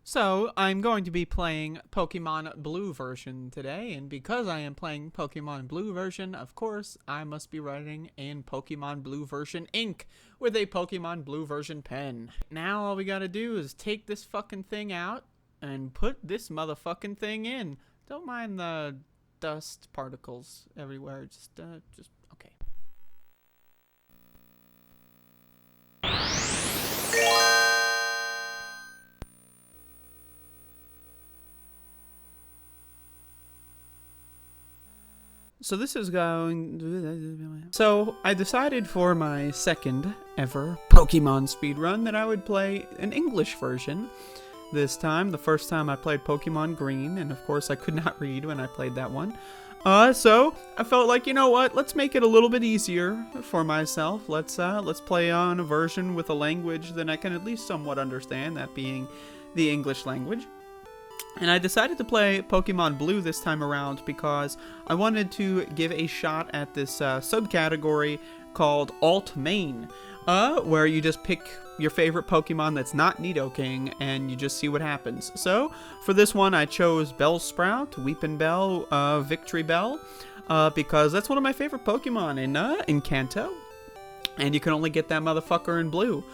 So, I'm going to be playing Pokemon Blue version today, and because I am playing Pokemon Blue version, of course, I must be writing in Pokemon Blue version ink with a Pokemon Blue version pen. Now all we gotta do is take this fucking thing out and put this motherfucking thing in. Don't mind the dust particles everywhere, just okay. So this is going... So I decided for my second ever Pokemon speedrun that I would play an English version this time. The first time I played Pokemon Green, and of course I could not read when I played that one. So I felt like, you know what, let's make it a little bit easier for myself. Let's play on a version with a language that I can at least somewhat understand, that being the English language. And I decided to play Pokemon Blue this time around because I wanted to give a shot at this subcategory called Alt Main, where you just pick your favorite Pokemon that's not Nidoking and you just see what happens. So for this one, I chose Bellsprout, Weepinbell, Victreebel, because that's one of my favorite Pokemon in Kanto, and you can only get that motherfucker in Blue.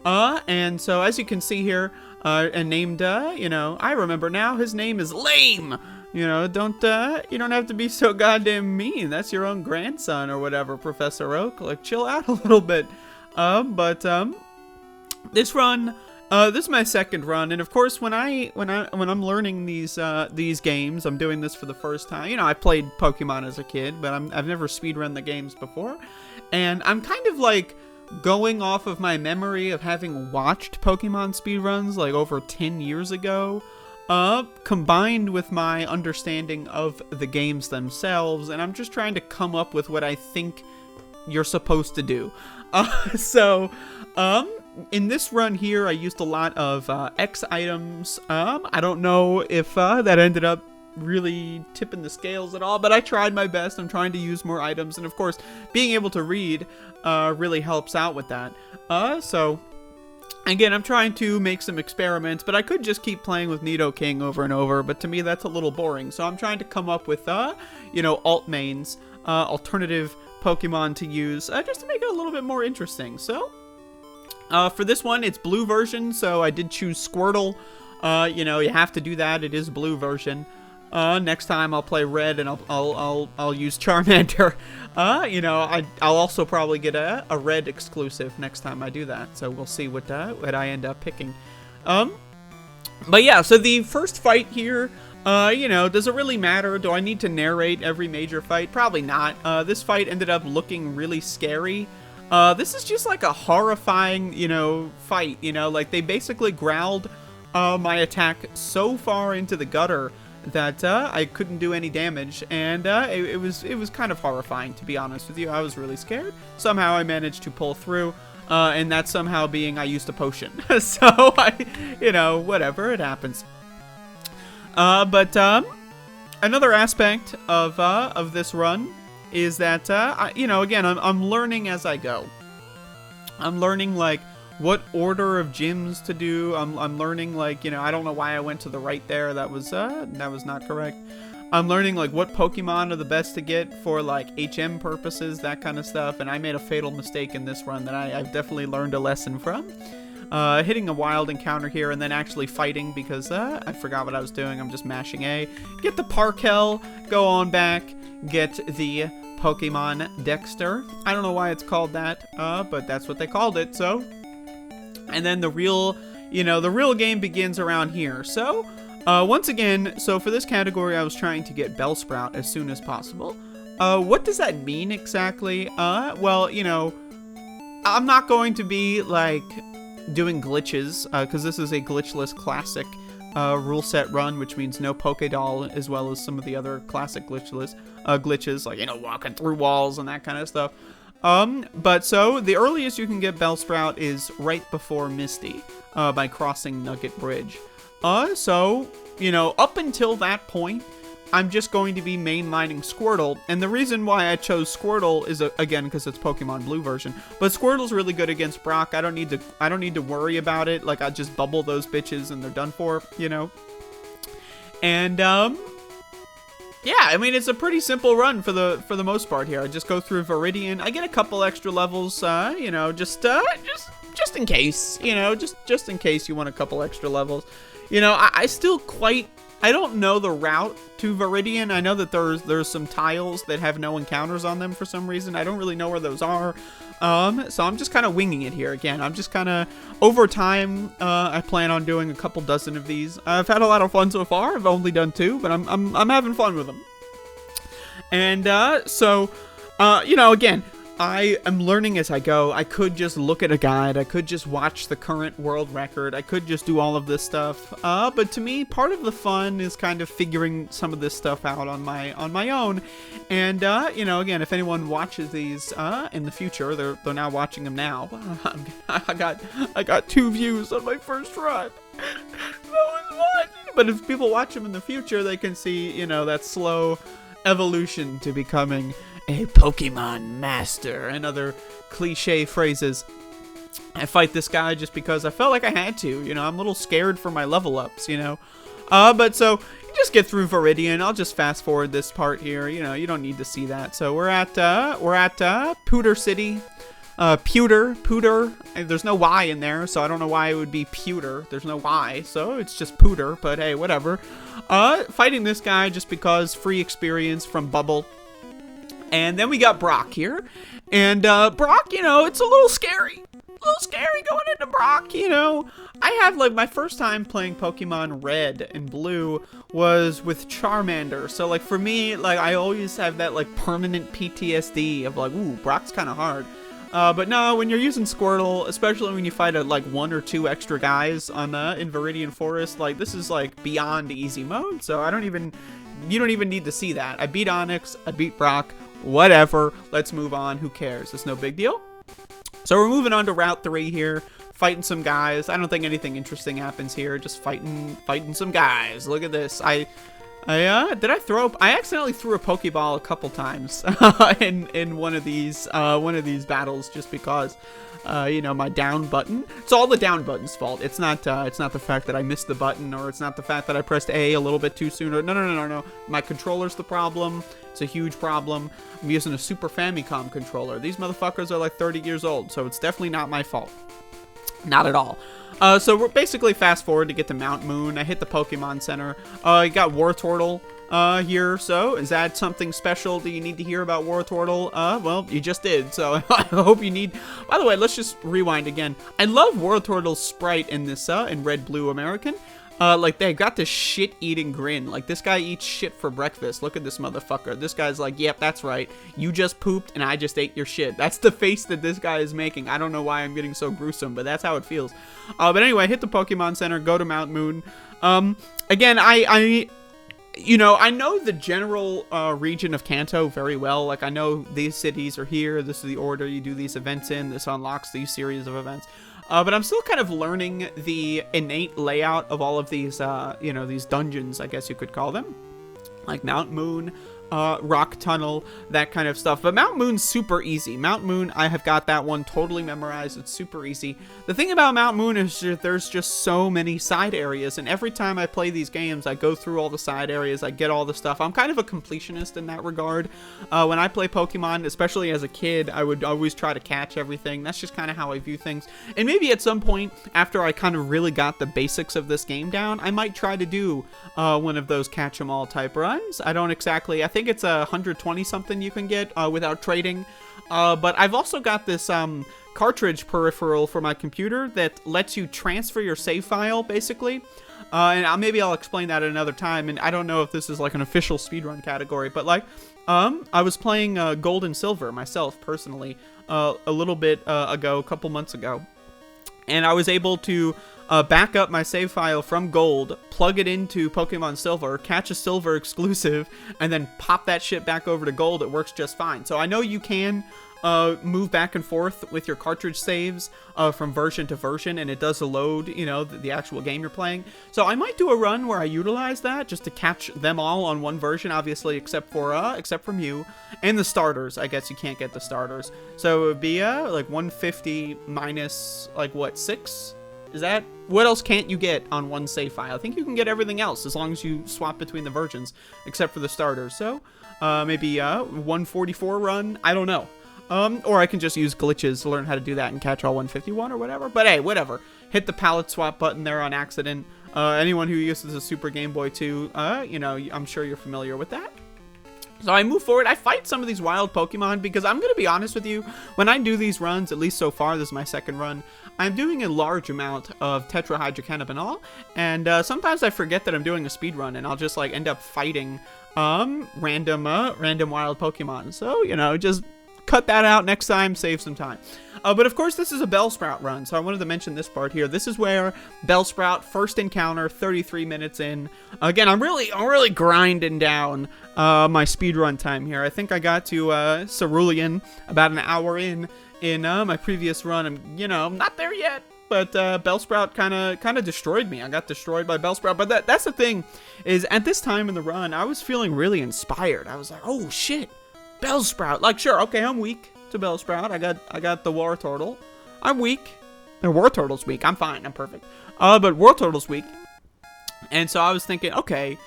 And so as you can see here, and named, I remember now, his name is Lame. You know, you don't have to be so goddamn mean. That's your own grandson or whatever, Professor Oak. Like, chill out a little bit. This run, this is my second run, and of course, when I'm learning these games, I'm doing this for the first time. You know, I played Pokemon as a kid, but I've never speedrun the games before, and I'm kind of like going off of my memory of having watched Pokemon speedruns like over 10 years ago, combined with my understanding of the games themselves, and I'm just trying to come up with what I think you're supposed to do. In this run here, I used a lot of X items. I don't know if that ended up really tipping the scales at all, but I tried my best. I'm trying to use more items, and of course, being able to read really helps out with that. So again, I'm trying to make some experiments, but I could just keep playing with Nidoking over and over, but to me that's a little boring. So I'm trying to come up with alt mains, alternative Pokemon to use, just to make it a little bit more interesting. So for this one, it's Blue version, so I did choose Squirtle. You have to do that. It is Blue version. Next time I'll play Red, and I'll use Charmander. I'll also probably get a Red exclusive next time I do that. So we'll see what I end up picking. But yeah, so the first fight here, does it really matter? Do I need to narrate every major fight? Probably not. This fight ended up looking really scary. This is just like a horrifying, fight. Like they basically growled my attack so far into the gutter that I couldn't do any damage, and it was kind of horrifying, to be honest with you. I was really scared. Somehow I managed to pull through, and that somehow being I used a potion. So whatever, it happens. But another aspect of this run is that again, I'm learning as I go. I'm learning like what order of gyms to do. I'm learning like, I don't know why I went to the right there. That was not correct. I'm learning like what Pokemon are the best to get for like HM purposes, that kind of stuff. And I made a fatal mistake in this run that I've definitely learned a lesson from. Hitting a wild encounter here and then actually fighting because I forgot what I was doing. I'm just mashing A. Get the Parkel, go on back, get the Pokemon Dexter. I don't know why it's called that, but that's what they called it, so. And then the real game begins around here. So, once again, so for this category, I was trying to get Bellsprout as soon as possible. What does that mean exactly? Well, I'm not going to be, like, doing glitches, because this is a glitchless classic rule set run, which means no Pokédoll, as well as some of the other classic glitches, like, walking through walls and that kind of stuff. But so, the earliest you can get Bellsprout is right before Misty, by crossing Nugget Bridge. So, up until that point, I'm just going to be mainlining Squirtle, and the reason why I chose Squirtle is again because it's Pokemon Blue version. But Squirtle's really good against Brock. I don't need to worry about it. Like I just bubble those bitches and they're done for, you know. And yeah, I mean it's a pretty simple run for the most part here. I just go through Viridian. I get a couple extra levels, you know, just in case, you know, just in case you want a couple extra levels. You know, I don't know the route to Viridian. I know that there's some tiles that have no encounters on them for some reason. I don't really know where those are. So I'm just kind of winging it here again. I'm just kind of, over time, I plan on doing a couple dozen of these. I've had a lot of fun so far. I've only done 2, but I'm having fun with them. And so, you know, again, I am learning as I go. I could just look at a guide. I could just watch the current world record. I could just do all of this stuff. But to me, part of the fun is kind of figuring some of this stuff out on my own. And you know, again, if anyone watches these in the future, they're now watching them now. I got 2 views on my first run. That was one. But if people watch them in the future, they can see, you know, that slow evolution to becoming a Pokemon master, and other cliche phrases. I fight this guy just because I felt like I had to, you know. I'm a little scared for my level ups, you know. But so you just get through Viridian. I'll just fast forward this part here, you know. You don't need to see that. So we're at Pewter City. Pewter. There's no Y in there, so I don't know why it would be Pewter. There's no Y, so it's just Pewter. But hey, whatever. Fighting this guy just because free experience from Bubble. And then we got Brock here. And Brock, you know, it's a little scary. A little scary going into Brock, you know. I have, like, my first time playing Pokemon Red and Blue was with Charmander. So, like, for me, like, I always have that, like, permanent PTSD of, like, ooh, Brock's kind of hard. But no, when you're using Squirtle, especially when you fight, like, 1 or 2 extra guys on in Viridian Forest, like, this is, like, beyond easy mode. So you don't even need to see that. I beat Onyx, I beat Brock. Whatever, let's move on. Who cares? It's no big deal. So we're moving on to Route 3 here, fighting some guys. I don't think anything interesting happens here. Just fighting some guys. Look at this. I accidentally threw a Pokeball a couple times in one of these battles just because. You know, my down button. It's all the down button's fault. It's not the fact that I missed the button, or it's not the fact that I pressed A a little bit too soon. Or, no. My controller's the problem. It's a huge problem. I'm using a Super Famicom controller. These motherfuckers are like 30 years old, so it's definitely not my fault. Not at all. So we're basically fast forward to get to Mount Moon. I hit the Pokemon Center. I got Wartortle here. So is that something special? Do you need to hear about Wartortle? Well, you just did. So I hope you need. By the way, let's just rewind again. I love Wartortle's sprite in this in Red Blue American. Like, they got this shit-eating grin. Like, this guy eats shit for breakfast. Look at this motherfucker. This guy's like, yep, that's right. You just pooped, and I just ate your shit. That's the face that this guy is making. I don't know why I'm getting so gruesome, but that's how it feels. But anyway, hit the Pokemon Center, go to Mount Moon. Again, you know, I know the general region of Kanto very well. Like, I know these cities are here. This is the order you do these events in. This unlocks these series of events. But I'm still kind of learning the innate layout of all of these, you know, these dungeons, I guess you could call them. Like Mount Moon, Rock Tunnel, that kind of stuff. But Mount Moon's super easy. Mount Moon, I have got that one totally memorized. It's super easy. The thing about Mount Moon is that there's just so many side areas, and every time I play these games, I go through all the side areas, I get all the stuff. I'm kind of a completionist in that regard. When I play Pokemon, especially as a kid, I would always try to catch everything. That's just kind of how I view things. And maybe at some point, after I kind of really got the basics of this game down, I might try to do one of those catch-em-all type runs. I don't exactly... I think it's 120 something you can get without trading. But I've also got this cartridge peripheral for my computer that lets you transfer your save file, basically. And maybe I'll explain that at another time. And I don't know if this is like an official speedrun category, but like, I was playing Gold and Silver myself, personally, a little bit ago, a couple months ago. And I was able to back up my save file from Gold, plug it into Pokemon Silver, catch a Silver exclusive, and then pop that shit back over to Gold. It works just fine. So I know you can move back and forth with your cartridge saves from version to version, and it does load, you know, the actual game you're playing. So I might do a run where I utilize that just to catch them all on one version, obviously, except for Mew and the starters. I guess you can't get the starters, so it would be like 150 minus like what, 6? Is that, what else can't you get on one save file? I think you can get everything else as long as you swap between the versions, except for the starters. So maybe 144 run. I don't know. Or I can just use glitches to learn how to do that and catch all 151 or whatever. But hey, whatever. Hit the palette swap button there on accident. Anyone who uses a Super Game Boy 2, you know, I'm sure you're familiar with that. So I move forward. I fight some of these wild Pokemon because I'm going to be honest with you. When I do these runs, at least so far, this is my second run, I'm doing a large amount of tetrahydrocannabinol. And sometimes I forget that I'm doing a speed run, and I'll just like end up fighting random wild Pokemon. So, you know, just cut that out next time, save some time. But of course, this is a Bellsprout run, so I wanted to mention this part here. This is where Bellsprout first encounter, 33 minutes in. Again, I'm really grinding down my speedrun time here. I think I got to Cerulean about an hour in my previous run. I'm, you know, not there yet, but Bellsprout kind of destroyed me. I got destroyed by Bellsprout. But that's the thing, is at this time in the run, I was feeling really inspired. I was like, oh shit, Bellsprout. Like, sure, okay, I'm weak to Bellsprout. I got the Wartortle. I'm weak. The Wartortle's weak. I'm fine. I'm perfect. But Wartortle's weak. And so I was thinking, okay,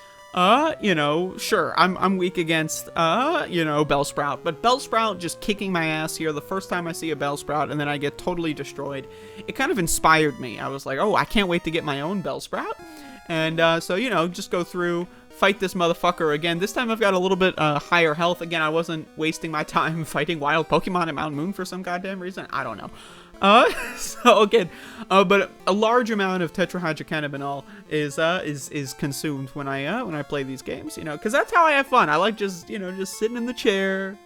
you know, sure, I'm weak against, you know, Bellsprout. But Bellsprout just kicking my ass here the first time I see a Bellsprout, and then I get totally destroyed. It kind of inspired me. I was like, oh, I can't wait to get my own Bellsprout. And so, you know, just go through, fight this motherfucker again. This time I've got a little bit higher health. Again, I wasn't wasting my time fighting wild Pokemon at Mount Moon for some goddamn reason. I don't know. So again, but a large amount of tetrahydrocannabinol is consumed when I play these games, you know, because that's how I have fun. I like just, you know, just sitting in the chair,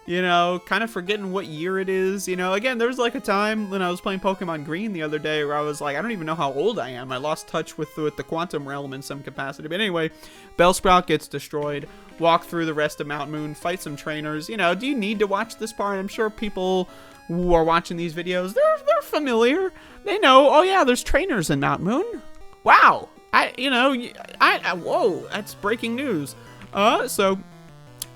you know, kind of forgetting what year it is, you know. Again, there was like a time when I was playing Pokemon Green the other day where I was like, I don't even know how old I am. I lost touch with the quantum realm in some capacity. But anyway, Bellsprout gets destroyed. Walk through the rest of Mount Moon, fight some trainers. You know, do you need to watch this part? I'm sure people who are watching these videos, they're familiar. They know, oh yeah, there's trainers in Mount Moon. Wow. Whoa, that's breaking news. So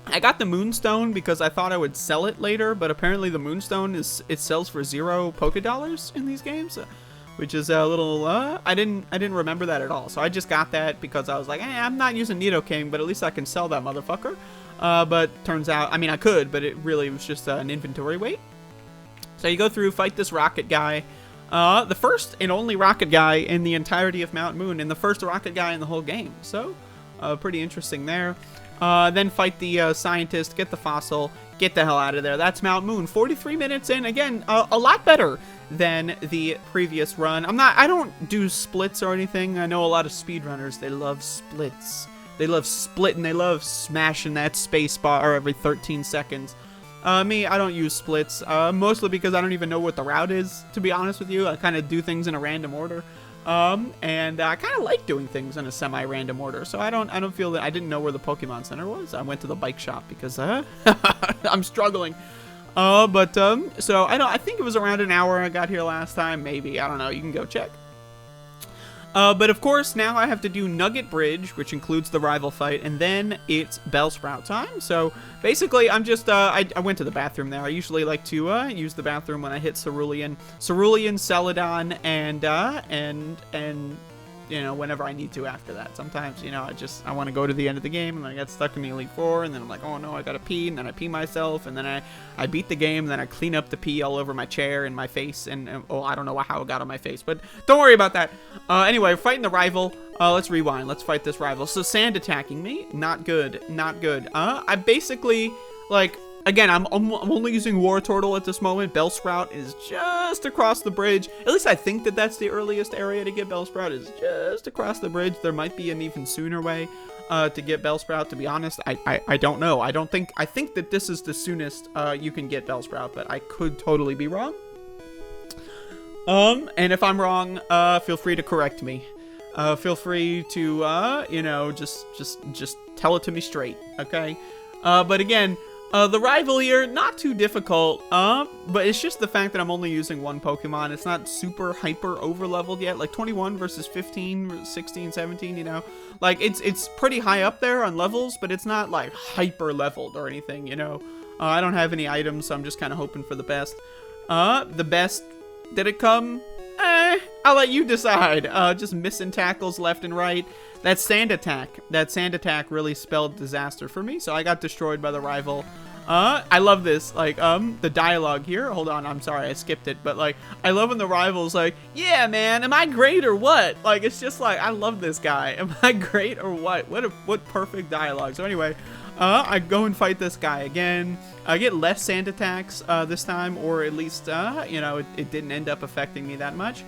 I got the Moonstone because I thought I would sell it later, but apparently the Moonstone it sells for 0 Poké-Dollars in these games, which is a little, I didn't remember that at all. So I just got that because I was like, hey, I'm not using Nidoking, but at least I can sell that motherfucker. But turns out, I mean, I could, but it really was just an inventory weight. So you go through, fight this rocket guy. The first and only rocket guy in the entirety of Mount Moon, and the first rocket guy in the whole game. So, pretty interesting there. Then fight the scientist, get the fossil, get the hell out of there. That's Mount Moon. 43 minutes in. Again, a lot better than the previous run. I don't do splits or anything. I know a lot of speedrunners, they love splits. They love splitting, they love smashing that space bar every 13 seconds. Me, I don't use splits, mostly because I don't even know what the route is, to be honest with you. I kind of do things in a random order. And I kind of like doing things in a semi-random order, so I don't feel that I didn't know where the Pokemon Center was. I went to the bike shop because, I'm struggling. So I think it was around an hour I got here last time, maybe, I don't know, you can go check. But of course, now I have to do Nugget Bridge, which includes the rival fight, and then it's Bellsprout time. So basically, I'm just, I went to the bathroom there. I usually like to use the bathroom when I hit Cerulean, Celadon, and you know, whenever I need to after that. Sometimes, you know, I want to go to the end of the game, and then I get stuck in the Elite Four, and then I'm like, oh no, I gotta pee, and then I pee myself, and then I beat the game, and then I clean up the pee all over my chair and my face, and oh, I don't know how it got on my face, but don't worry about that. Anyway, fighting the rival. Let's rewind. Let's fight this rival. So Sand attacking me. Not good. Not good. I basically, like, again, I'm only using Wartortle at this moment. Bellsprout is just across the bridge. At least I think that that's the earliest area to get Bellsprout, is just across the bridge. There might be an even sooner way to get Bellsprout, to be honest. I don't know. I think that this is the soonest you can get Bellsprout, but I could totally be wrong. And if I'm wrong, feel free to correct me. Feel free to, you know, just tell it to me straight, okay? But again, The rival here, not too difficult, but it's just the fact that I'm only using one Pokemon. It's not super hyper over-leveled yet, like 21 versus 15, 16, 17, you know? Like, it's pretty high up there on levels, but it's not, like, hyper-leveled or anything, you know? I don't have any items, so I'm just kind of hoping for the best. The best, did it come? I'll let you decide. Just missing tackles left and right. That sand attack really spelled disaster for me, so I got destroyed by the rival. I love this, like, the dialogue here. Hold on, I'm sorry, I skipped it, but, like, I love when the rival's like, yeah, man, am I great or what? Like, it's just like, I love this guy. Am I great or what? What perfect dialogue. So anyway, I go and fight this guy again. I get less sand attacks, this time, or at least, you know, it didn't end up affecting me that much.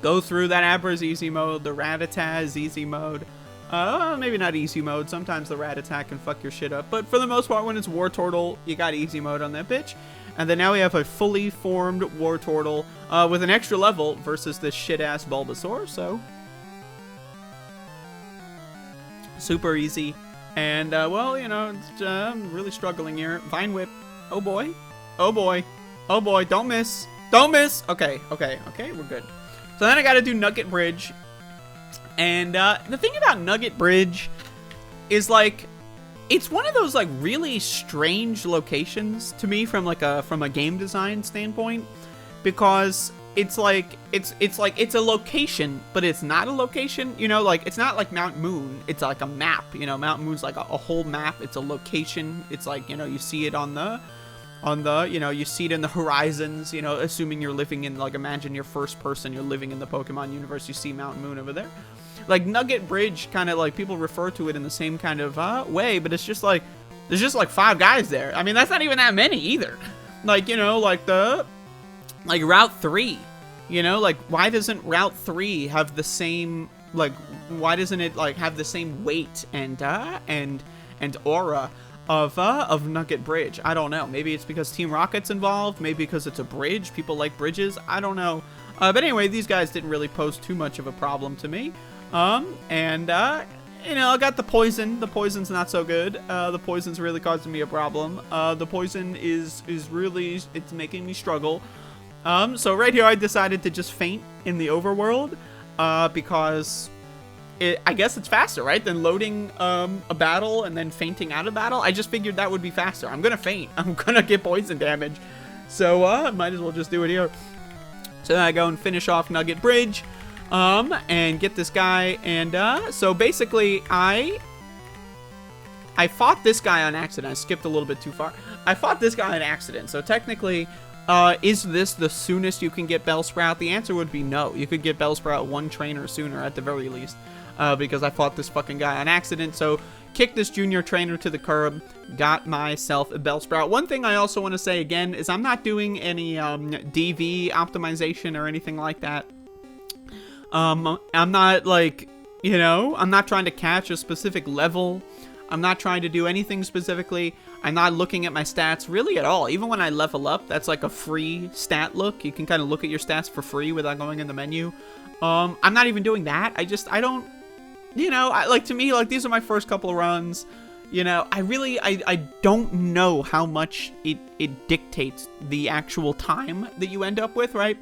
Go through that Abra's easy mode, the Rattata is easy mode. Maybe not easy mode. Sometimes the Rattata can fuck your shit up. But for the most part, when it's Wartortle, you got easy mode on that bitch. And then now we have a fully formed Wartortle with an extra level versus this shit-ass Bulbasaur. So, super easy. And, well, you know, I'm really struggling here. Vine Whip. Oh, boy. Oh, boy. Oh, boy. Don't miss. Don't miss. Okay, okay, okay. We're good. So then I got to do Nugget Bridge. And the thing about Nugget Bridge is, like, it's one of those, like, really strange locations to me from a game design standpoint, because it's like it's a location, but it's not a location, you know, like, it's not like Mount Moon. It's like a map, you know. Mount Moon's like a whole map. It's a location. It's like, you know, you see it on the, you know, you see it in the horizons, you know, assuming you're living in, like, imagine you're first person, you're living in the Pokemon universe, you see Mount Moon over there. Like, Nugget Bridge, kind of, like, people refer to it in the same kind of way, but it's just, like, there's just, like, 5 guys there. I mean, that's not even that many, either. Like, you know, like, Route 3, you know? Like, why doesn't Route 3 have the same, like, why doesn't it, like, have the same weight and aura of Nugget Bridge? I don't know. Maybe it's because Team Rocket's involved. Maybe because it's a bridge. People like bridges. I don't know. But anyway, these guys didn't really pose too much of a problem to me. You know, I got the poison. The poison's not so good. The poison's really causing me a problem. The poison is really, it's making me struggle. So right here, I decided to just faint in the overworld, because I guess it's faster, right, than loading a battle and then fainting out of battle. I just figured that would be faster. I'm gonna faint. I'm gonna get poison damage. So, might as well just do it here. So then I go and finish off Nugget Bridge, and get this guy, and, so basically, I fought this guy on accident. I skipped a little bit too far. I fought this guy on accident, so technically, is this the soonest you can get Bellsprout? The answer would be no. You could get Bellsprout 1 trainer sooner, at the very least, because I fought this fucking guy on accident, so kicked this junior trainer to the curb, got myself a Bellsprout. One thing I also want to say again is I'm not doing any DV optimization or anything like that. I'm not, like, you know, I'm not trying to catch a specific level. I'm not trying to do anything specifically. I'm not looking at my stats really at all. Even when I level up, that's like a free stat look. You can kind of look at your stats for free without going in the menu. I'm not even doing that. I don't, you know, like, to me, like, these are my first couple of runs. You know, I don't know how much it dictates the actual time that you end up with, right?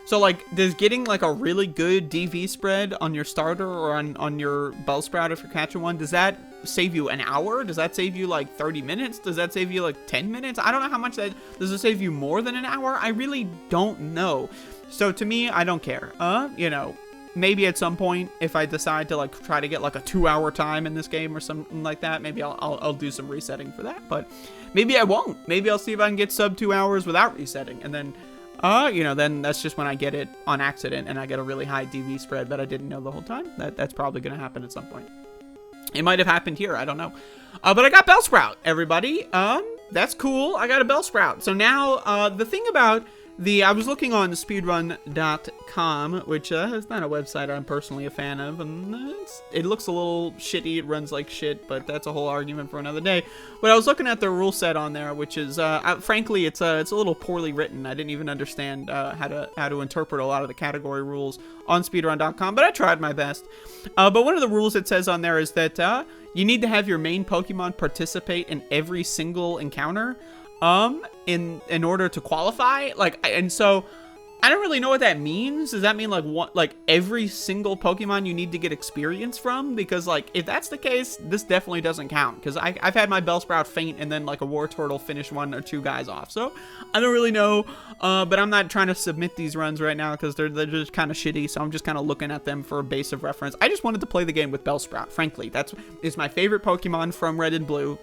So, like, does getting, like, a really good DV spread on your starter or on your Bellsprout if you're catching one, does that save you an hour? Does that save you, like, 30 minutes? Does that save you, like, 10 minutes? I don't know how much that... Does it save you more than an hour? I really don't know. So, to me, I don't care. You know, maybe at some point, if I decide to, like, try to get, like, a 2-hour time in this game or something like that, maybe I'll do some resetting for that. But maybe I won't. Maybe I'll see if I can get sub 2 hours without resetting. And then... you know, then that's just when I get it on accident and I get a really high DV spread that I didn't know the whole time. That's probably going to happen at some point. It might have happened here. I don't know. But I got Bellsprout, everybody. That's cool. I got a Bellsprout. So now, the thing about I was looking on speedrun.com, which is not a website I'm personally a fan of, and it looks a little shitty. It runs like shit, but that's a whole argument for another day. But I was looking at the rule set on there, which is, frankly, it's a little poorly written. I didn't even understand how to interpret a lot of the category rules on speedrun.com, but I tried my best. But one of the rules it says on there is that you need to have your main Pokemon participate in every single encounter. In order to qualify, and so I don't really know what that means. Does that mean like every single Pokemon you need to get experience from? Because like if that's the case, this definitely doesn't count. Because I've had my Bellsprout faint and then like a Wartortle finish 1 or 2 guys off. So I don't really know. But I'm not trying to submit these runs right now because they're just kind of shitty. So I'm just kind of looking at them for a base of reference. I just wanted to play the game with Bellsprout. Frankly, is my favorite Pokemon from Red and Blue.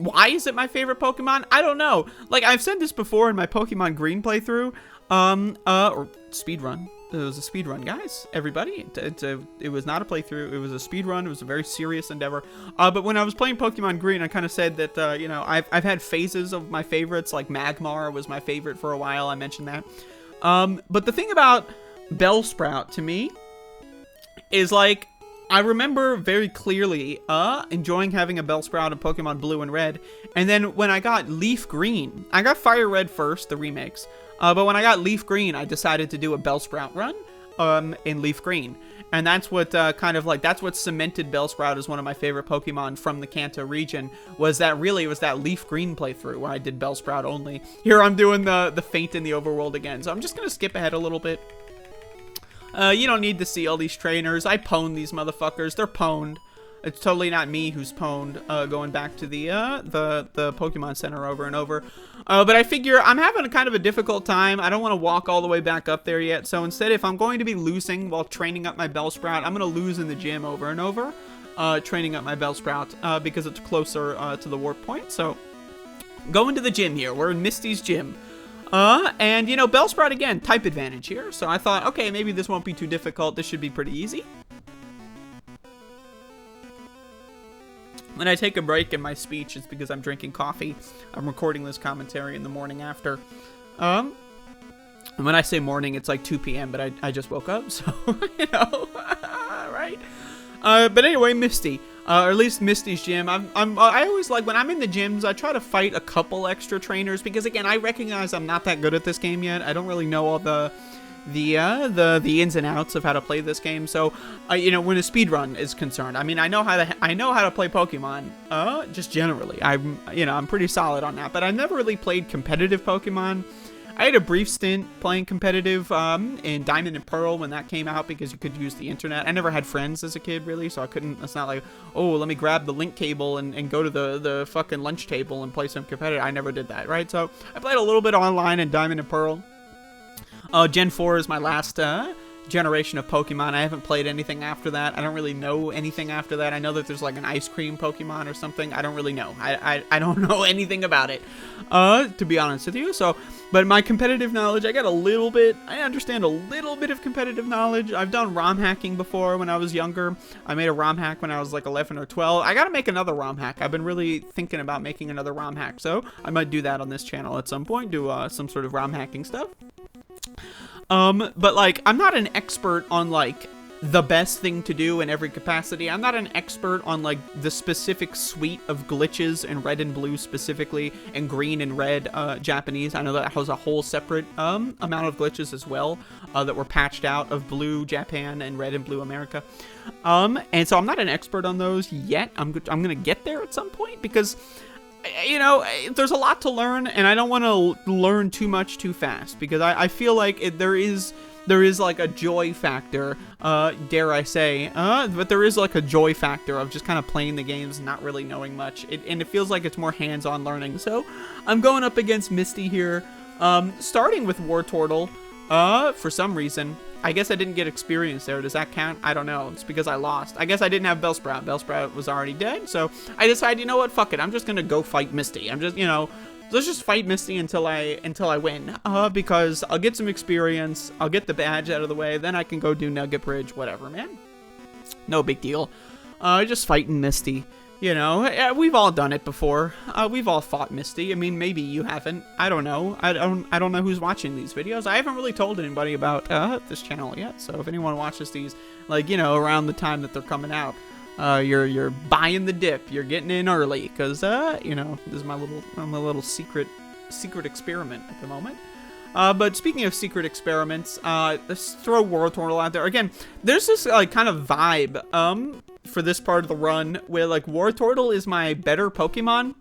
Why is it my favorite Pokemon? I don't know. Like, I've said this before in my Pokemon Green playthrough, or speedrun. It was a speedrun, guys. Everybody. It was not a playthrough. It was a speedrun. It was a very serious endeavor. But when I was playing Pokemon Green, I kind of said that, you know, I've had phases of my favorites. Like, Magmar was my favorite for a while. I mentioned that. But the thing about Bellsprout, to me, is, like, I remember very clearly enjoying having a Bellsprout in Pokemon Blue and Red. And then when I got Leaf Green, I got Fire Red first, the remakes. But when I got Leaf Green, I decided to do a Bellsprout run in Leaf Green. And that's what that's what cemented Bellsprout as one of my favorite Pokemon from the Kanto region, was that Leaf Green playthrough where I did Bellsprout only. Here I'm doing the Faint in the Overworld again. So I'm just going to skip ahead a little bit. You don't need to see all these trainers. I pwned these motherfuckers. They're pwned. It's totally not me who's pwned, going back to the Pokemon Center over and over. But I figure I'm having a kind of a difficult time. I don't want to walk all the way back up there yet. So instead, if I'm going to be losing while training up my Bellsprout, I'm going to lose in the gym over and over, training up my Bellsprout, because it's closer to the warp point. So, going to the gym here. We're in Misty's gym. And, you know, Bellsprout, again, type advantage here. So I thought, okay, maybe this won't be too difficult. This should be pretty easy. When I take a break in my speech, it's because I'm drinking coffee. I'm recording this commentary in the morning after. And when I say morning, it's like 2 p.m., but I just woke up, so, you know, right? But anyway, Misty. Or at least Misty's gym. I always like, when I'm in the gyms, I try to fight a couple extra trainers, because again, I recognize I'm not that good at this game yet. I don't really know all the ins and outs of how to play this game. So, you know, when a speedrun is concerned, I mean, I know how to play Pokemon, just generally. I'm pretty solid on that, but I've never really played competitive Pokemon. I had a brief stint playing competitive in Diamond and Pearl when that came out, because you could use the internet. I never had friends as a kid, really, so I couldn't. It's not like, oh, let me grab the link cable and go to the fucking lunch table and play some competitive. I never did that, right? So I played a little bit online in Diamond and Pearl. Gen 4 is my last generation of Pokemon. I haven't played anything after that. I don't really know anything after that. I know that there's like an ice cream Pokemon or something. I don't really know. I don't know anything about it, to be honest with you. So, but my competitive knowledge, I understand a little bit of competitive knowledge. I've done ROM hacking before when I was younger. I made a ROM hack when I was like 11 or 12. I gotta make another ROM hack. I've been really thinking about making another ROM hack, so I might do that on this channel at some point, do some sort of ROM hacking stuff. But like, I'm not an expert on like the best thing to do in every capacity. I'm not an expert on like the specific suite of glitches in Red and Blue specifically, and Green and Red Japanese. I know that has a whole separate amount of glitches as well that were patched out of Blue Japan and Red and Blue America. And so I'm not an expert on those yet. I'm gonna get there at some point, because, you know, there's a lot to learn, and I don't want to learn too much too fast, because I feel like there is like a joy factor, dare I say, but there is like a joy factor of just kind of playing the games and not really knowing much, and it feels like it's more hands-on learning. So I'm going up against Misty here, starting with Wartortle. For some reason, I guess I didn't get experience there. Does that count? I don't know. It's because I lost. I guess I didn't have Bellsprout. Bellsprout was already dead, so I decided, you know what, fuck it. I'm just gonna go fight Misty. I'm just, you know, let's just fight Misty until I win. Because I'll get some experience. I'll get the badge out of the way. Then I can go do Nugget Bridge, whatever, man. No big deal. Just fighting Misty. You know, we've all done it before. We've all fought Misty. I mean, maybe you haven't. I don't know. I don't know who's watching these videos. I haven't really told anybody about this channel yet. So if anyone watches these, like, you know, around the time that they're coming out, you're buying the dip. You're getting in early because you know, this is my little secret experiment at the moment. But speaking of secret experiments, let's throw Wartortle out there again. There's this like kind of vibe for this part of the run where like Wartortle is my better Pokemon,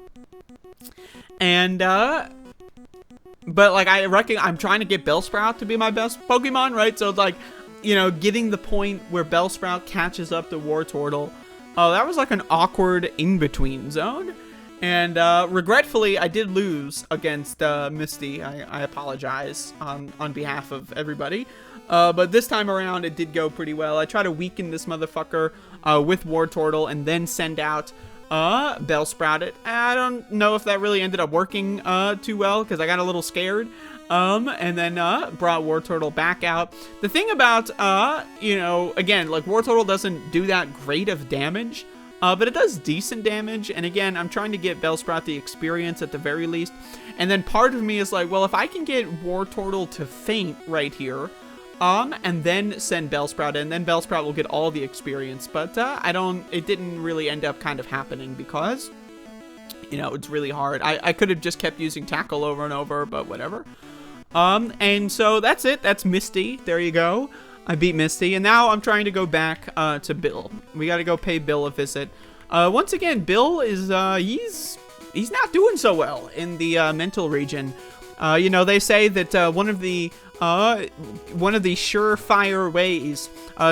and but like I reckon I'm trying to get Bellsprout to be my best Pokemon, right? So it's like, you know, getting the point where Bellsprout catches up to Wartortle. That was like an awkward in-between zone. And regretfully, I did lose against Misty. I apologize on behalf of everybody. But this time around, it did go pretty well. I try to weaken this motherfucker with Wartortle and then send out Bellsprout. I don't know if that really ended up working too well because I got a little scared. And then brought Wartortle back out. The thing about, you know, again, like Wartortle doesn't do that great of damage. But it does decent damage, and again, I'm trying to get Bellsprout the experience at the very least. And then part of me is like, well, if I can get Wartortle to faint right here, and then send Bellsprout in, then Bellsprout will get all the experience. But it didn't really end up kind of happening because, you know, it's really hard. I could have just kept using Tackle over and over, but whatever. And so that's it. That's Misty. There you go. I beat Misty, and now I'm trying to go back to Bill. We got to go pay Bill a visit. Once again, Bill is he's not doing so well in the mental region. You know, they say that one of the surefire ways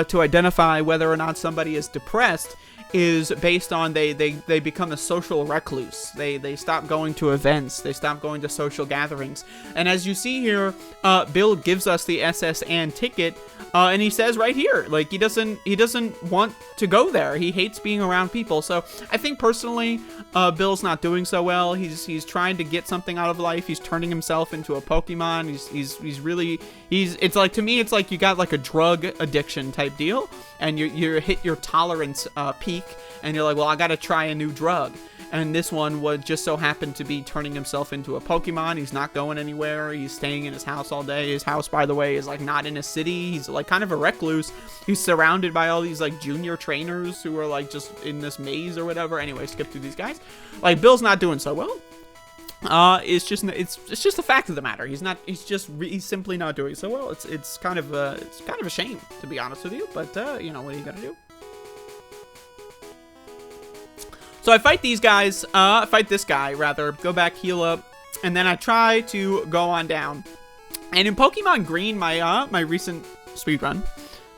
to identify whether or not somebody is depressed is based on they become a social recluse. They stop going to events. They stop going to social gatherings. And as you see here, Bill gives us the SS Anne ticket, and he says right here, like, he doesn't want to go there. He hates being around people. So I think personally, Bill's not doing so well. He's trying to get something out of life. He's turning himself into a Pokemon. It's like, to me, it's like you got like a drug addiction type deal, and you hit your tolerance peak, and you're like, well, I gotta try a new drug. And this one would just so happen to be turning himself into a Pokemon. He's not going anywhere. He's staying in his house all day. His house, by the way, is like not in a city. He's like kind of a recluse. He's surrounded by all these like junior trainers who are like just in this maze or whatever. Anyway, skip through these guys. Like, Bill's not doing so well. It's just a fact of the matter. He's simply not doing so well. It's kind of a shame, to be honest with you. But you know, what are you gonna do? So I fight these guys, fight this guy, rather, go back, heal up, and then I try to go on down. And in Pokemon Green, my recent speedrun,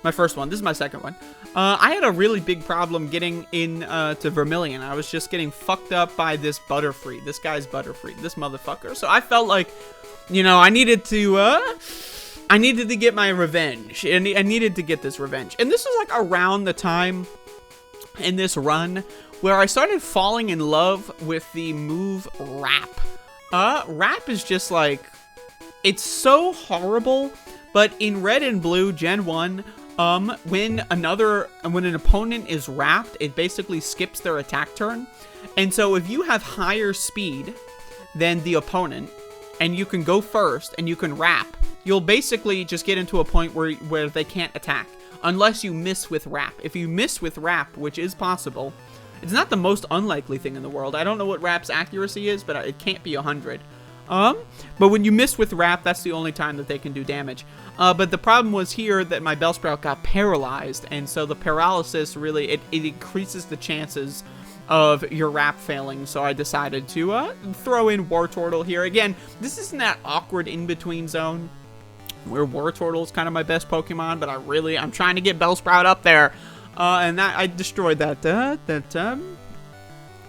my first one, this is my second one, I had a really big problem getting in to Vermilion. I was just getting fucked up by this Butterfree. This guy's Butterfree, this motherfucker. So I felt like, you know, I needed to get my revenge. And I needed to get this revenge. And this was like around the time in this run where I started falling in love with the move Wrap. Wrap is just like, it's so horrible, but in Red and Blue Gen 1, when an opponent is wrapped, it basically skips their attack turn. And so if you have higher speed than the opponent, and you can go first, and you can wrap, you'll basically just get into a point where they can't attack, unless you miss with Wrap. If you miss with Wrap, which is possible, it's not the most unlikely thing in the world. I don't know what Wrap's accuracy is, but it can't be 100. But when you miss with Wrap, that's the only time that they can do damage. But the problem was here that my Bellsprout got paralyzed, and so the paralysis really, it increases the chances of your Wrap failing, so I decided to throw in Wartortle here. Again, this isn't that awkward in-between zone where Wartortle is kind of my best Pokemon, but I'm trying to get Bellsprout up there. And I destroyed that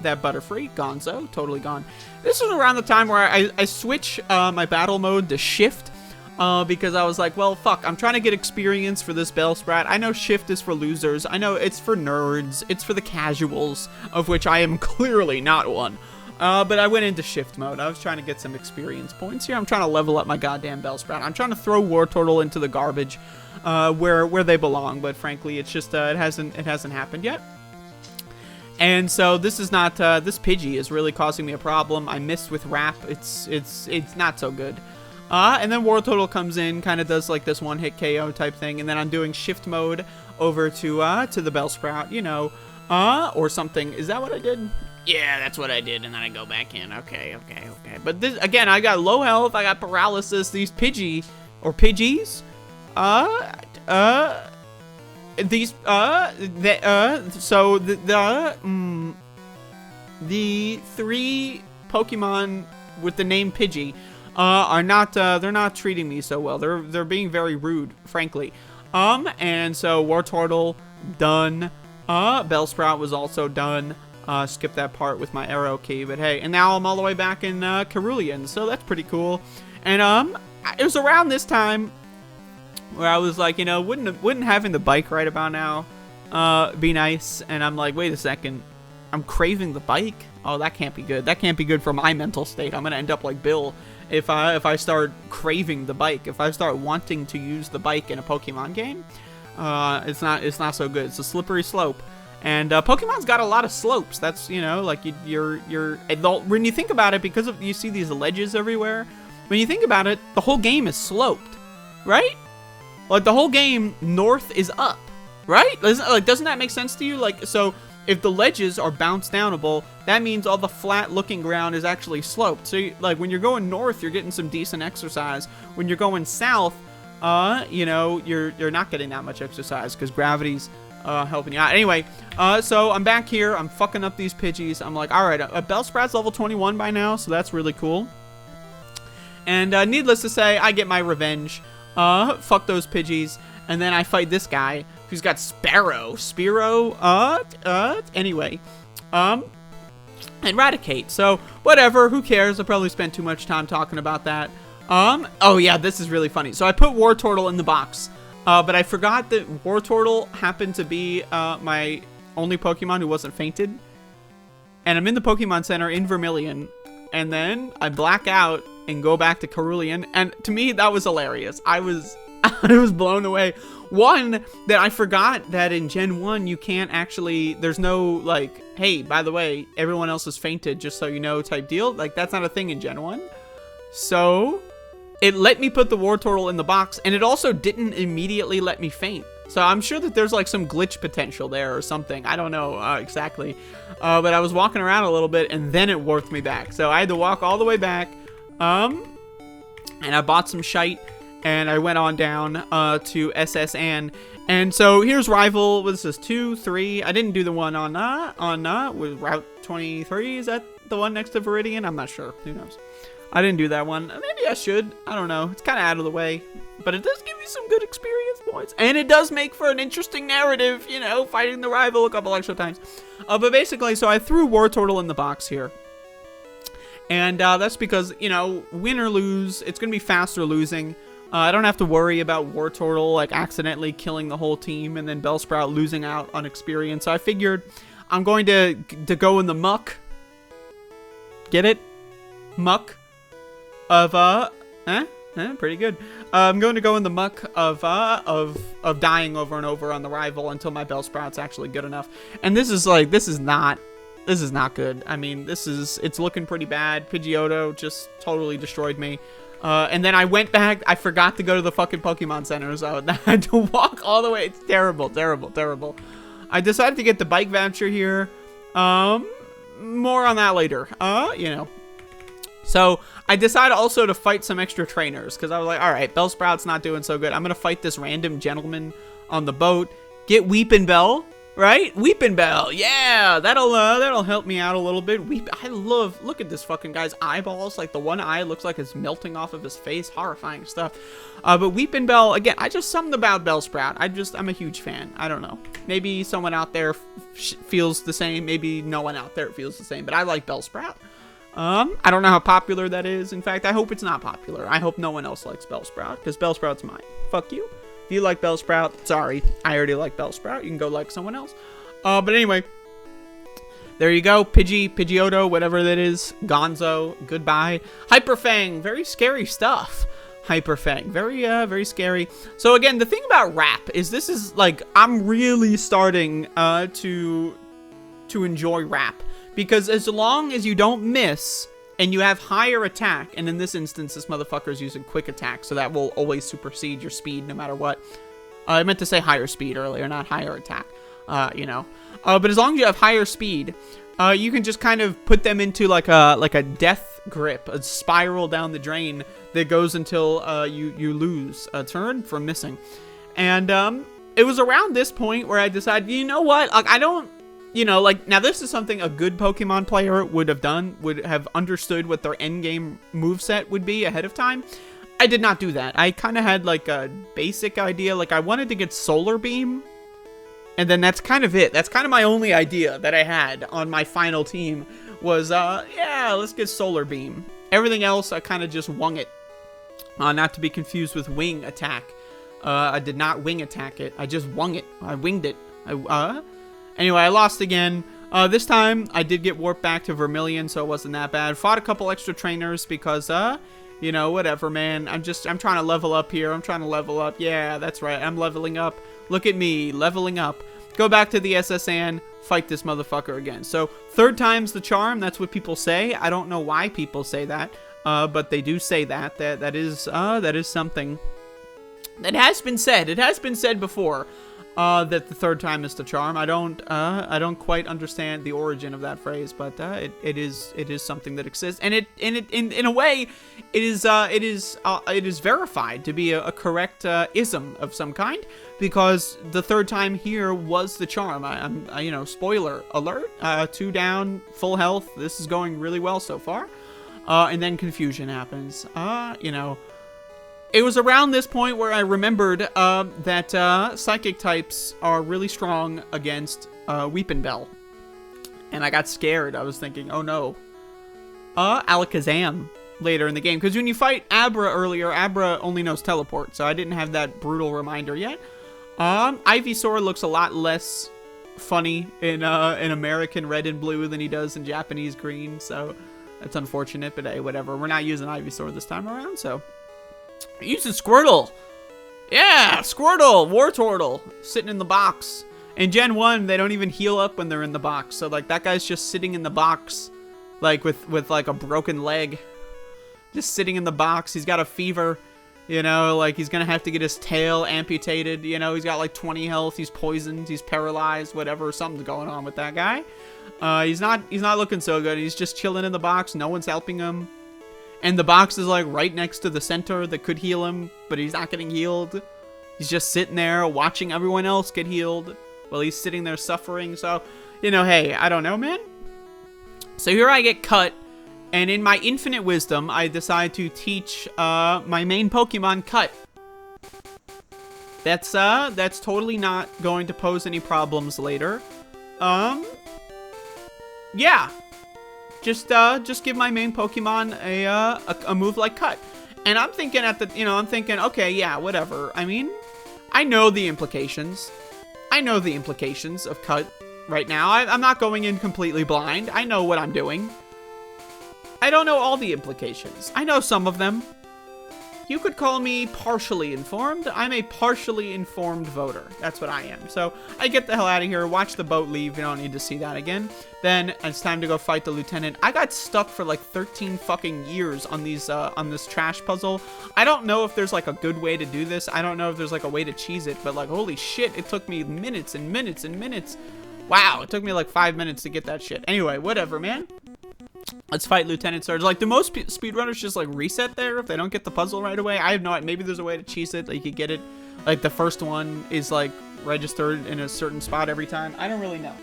Butterfree, Gonzo, totally gone. This was around the time where I switch my battle mode to Shift, because I was like, well, fuck, I'm trying to get experience for this Bellsprout. I know Shift is for losers. I know it's for nerds. It's for the casuals, of which I am clearly not one. But I went into Shift mode. I was trying to get some experience points here. I'm trying to level up my goddamn Bellsprout. I'm trying to throw Wartortle into the garbage, where they belong. But frankly, it's just it hasn't happened yet. And so this is not, this Pidgey is really causing me a problem. I missed with Wrap. It's not so good. And then Wartortle comes in, kind of does like this one-hit KO type thing, and then I'm doing shift mode over to the Bellsprout, you know, or something. Is that what I did? Yeah, that's what I did, and then I go back in. Okay. But this, again, I got low health, I got paralysis, these Pidgey, or Pidgeys, these, so the 3 Pokemon with the name Pidgey, are not, they're not treating me so well. They're being very rude, frankly. And so Wartortle, done. Bellsprout was also done. Skip that part with my arrow key, but hey, and now I'm all the way back in, Cerulean, so that's pretty cool. And, it was around this time where I was like, you know, wouldn't having the bike right about now, be nice? And I'm like, wait a second, I'm craving the bike? Oh, that can't be good. That can't be good for my mental state. I'm gonna end up like Bill if I start craving the bike. If I start wanting to use the bike in a Pokemon game, it's not so good. It's a slippery slope. And Pokemon's got a lot of slopes. That's, you know, like when you think about it, because you see these ledges everywhere. When you think about it, the whole game is sloped, right? Like the whole game, north is up, right? Doesn't that make sense to you? Like, so if the ledges are bounce downable, that means all the flat looking ground is actually sloped. So like when you're going north, you're getting some decent exercise. When you're going south, you know, you're not getting that much exercise because gravity's helping you out. Anyway, so I'm back here. I'm fucking up these Pidgeys. I'm like, all right, Bellsprout's level 21 by now, so that's really cool. And needless to say, I get my revenge. Fuck those Pidgeys. And then I fight this guy who's got Spearow. Anyway. Eradicate. So, whatever. Who cares? I probably spent too much time talking about that. Oh yeah, this is really funny. So I put Wartortle in the box. But I forgot that Wartortle happened to be my only Pokemon who wasn't fainted. And I'm in the Pokemon Center in Vermilion. And then I black out and go back to Cerulean. And to me, that was hilarious. I was blown away. One, that I forgot that in Gen 1, you can't actually, there's no, like, hey, by the way, everyone else has fainted, just so you know, type deal. Like, that's not a thing in Gen 1. So it let me put the Wartortle in the box, and it also didn't immediately let me faint. So I'm sure that there's like some glitch potential there or something. I don't know exactly. But I was walking around a little bit, and then it warped me back. So I had to walk all the way back. And I bought some shite, and I went on down to SS Ann. And so here's Rival. This is 2, 3. I didn't do the one on with Route 23. Is that the one next to Viridian? I'm not sure. Who knows? I didn't do that one. Maybe I should. I don't know. It's kind of out of the way. But it does give you some good experience points. And it does make for an interesting narrative, you know, fighting the Rival a couple extra times. But basically, so I threw Wartortle in the box here. And that's because, you know, win or lose, it's going to be faster losing. I don't have to worry about Wartortle, like, accidentally killing the whole team and then Bellsprout losing out on experience. So I figured I'm going to go in the muck. Get it? Muck. Of, pretty good. I'm going to go in the muck of dying over and over on the Rival until my Bellsprout's actually good enough. And this is not good. I mean, it's looking pretty bad. Pidgeotto just totally destroyed me. And then I went back. I forgot to go to the fucking Pokemon Center, so I had to walk all the way. It's terrible, terrible, terrible. I decided to get the bike voucher here. More on that later. You know. So I decided also to fight some extra trainers because I was like, all right, Bellsprout's not doing so good. I'm gonna fight this random gentleman on the boat. Get Weepinbell, right? Weepinbell, yeah, that'll help me out a little bit. Look at this fucking guy's eyeballs. Like the one eye looks like it's melting off of his face. Horrifying stuff. But Weepinbell, again, something about Bellsprout. I'm a huge fan. I don't know. Maybe someone out there feels the same. Maybe no one out there feels the same. But I like Bellsprout. I don't know how popular that is. In fact, I hope it's not popular. I hope no one else likes Bellsprout, because Bellsprout's mine. Fuck you. If you like Bellsprout, sorry. I already like Bellsprout. You can go like someone else. But anyway, there you go. Pidgeotto, whatever that is. Gonzo, goodbye. Hyperfang, very scary stuff. Hyperfang, very scary. So again, the thing about Wrap is this is like, I'm really starting to to enjoy Wrap. Because as long as you don't miss, and you have higher attack, and in this instance, this motherfucker is using quick attack, so that will always supersede your speed no matter what. I meant to say higher speed earlier, not higher attack, you know. But as long as you have higher speed, you can just kind of put them into like a death grip, a spiral down the drain that goes until you lose a turn from missing. And it was around this point where I decided, you know what, like I don't, you know, like now this is something a good Pokemon player would have done, would have understood what their endgame moveset would be ahead of time. I did not do that. I kind of had like a basic idea, like I wanted to get Solar Beam. And then that's kind of it. That's kind of my only idea that I had on my final team was, yeah, let's get Solar Beam. Everything else, I kind of just wung it. Not to be confused with Wing Attack. I did not Wing Attack it. I just wung it. I winged it. Anyway, I lost again. This time, I did get warped back to Vermilion, so it wasn't that bad. Fought a couple extra trainers because, you know, whatever, man. I'm trying to level up here. I'm trying to level up. Yeah, that's right. I'm leveling up. Look at me, leveling up. Go back to the SSN, fight this motherfucker again. So, third time's the charm. That's what people say. I don't know why people say that, but they do say that. That is something that has been said. It has been said before that the third time is the charm. I don't quite understand the origin of that phrase, but it is something that exists, and in a way, it is verified to be a correct ism of some kind, because the third time here was the charm. I you know, spoiler alert, 2 down, full health. This is going really well so far, and then confusion happens. You know. It was around this point where I remembered that psychic types are really strong against Weepinbell. And I got scared. I was thinking, oh no. Alakazam later in the game. Because when you fight Abra earlier, Abra only knows teleport. So I didn't have that brutal reminder yet. Ivysaur looks a lot less funny in American red and blue than he does in Japanese green. So that's unfortunate. But hey, whatever. We're not using Ivysaur this time around, so... Using Squirtle. Yeah, Squirtle, Wartortle, sitting in the box. In Gen 1, they don't even heal up when they're in the box. So, like, that guy's just sitting in the box, like, with like, a broken leg. Just sitting in the box. He's got a fever, you know, like, he's gonna have to get his tail amputated, you know. He's got, like, 20 health. He's poisoned. He's paralyzed, whatever. Something's going on with that guy. He's not looking so good. He's just chilling in the box. No one's helping him. And the box is, like, right next to the center that could heal him, but he's not getting healed. He's just sitting there watching everyone else get healed while he's sitting there suffering. So, you know, hey, I don't know, man. So here I get cut, and in my infinite wisdom, I decide to teach my main Pokemon Cut. That's totally not going to pose any problems later. Yeah. Just give my main Pokemon a move like Cut. And I'm thinking okay, yeah, whatever. I mean, I know the implications. I know the implications of Cut right now. I'm not going in completely blind. I know what I'm doing. I don't know all the implications. I know some of them. You could call me partially informed. I'm a partially informed voter. That's what I am. So I get the hell out of here, watch the boat leave. You don't need to see that again. Then it's time to go fight the lieutenant. I got stuck for like 13 fucking years on these on this trash puzzle. I don't know if there's like a good way to do this. I don't know if there's like a way to cheese it, but like holy shit, it took me minutes and minutes and minutes. Wow, it took me like 5 minutes to get that shit. Anyway, whatever, man. Let's fight Lieutenant Surge. Like, do most speedrunners just, like, reset there if they don't get the puzzle right away? I have no idea. Maybe there's a way to cheese it. Like, you could get it. Like, the first one is, like, registered in a certain spot every time. I don't really know.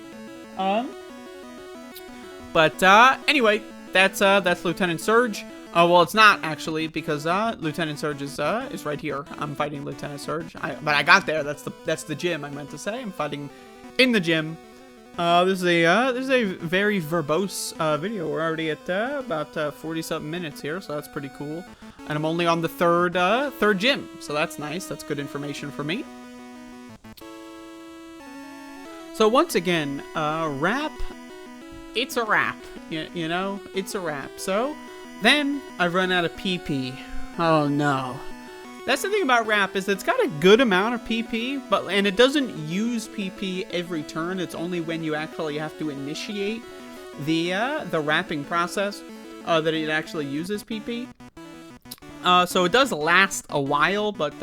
But, anyway, that's Lieutenant Surge. Well, it's not, actually, because, Lieutenant Surge is right here. I'm fighting Lieutenant Surge. But I got there. That's the gym, I meant to say. I'm fighting in the gym. This is a very verbose video. We're already at about 40-something minutes here, so that's pretty cool. And I'm only on the third gym, so that's nice. That's good information for me. So once again, wrap. It's a wrap. You know, it's a wrap. So then I've run out of PP. Oh no. That's the thing about Wrap, is it's got a good amount of PP, and it doesn't use PP every turn. It's only when you actually have to initiate the wrapping process that it actually uses PP. So it does last a while, but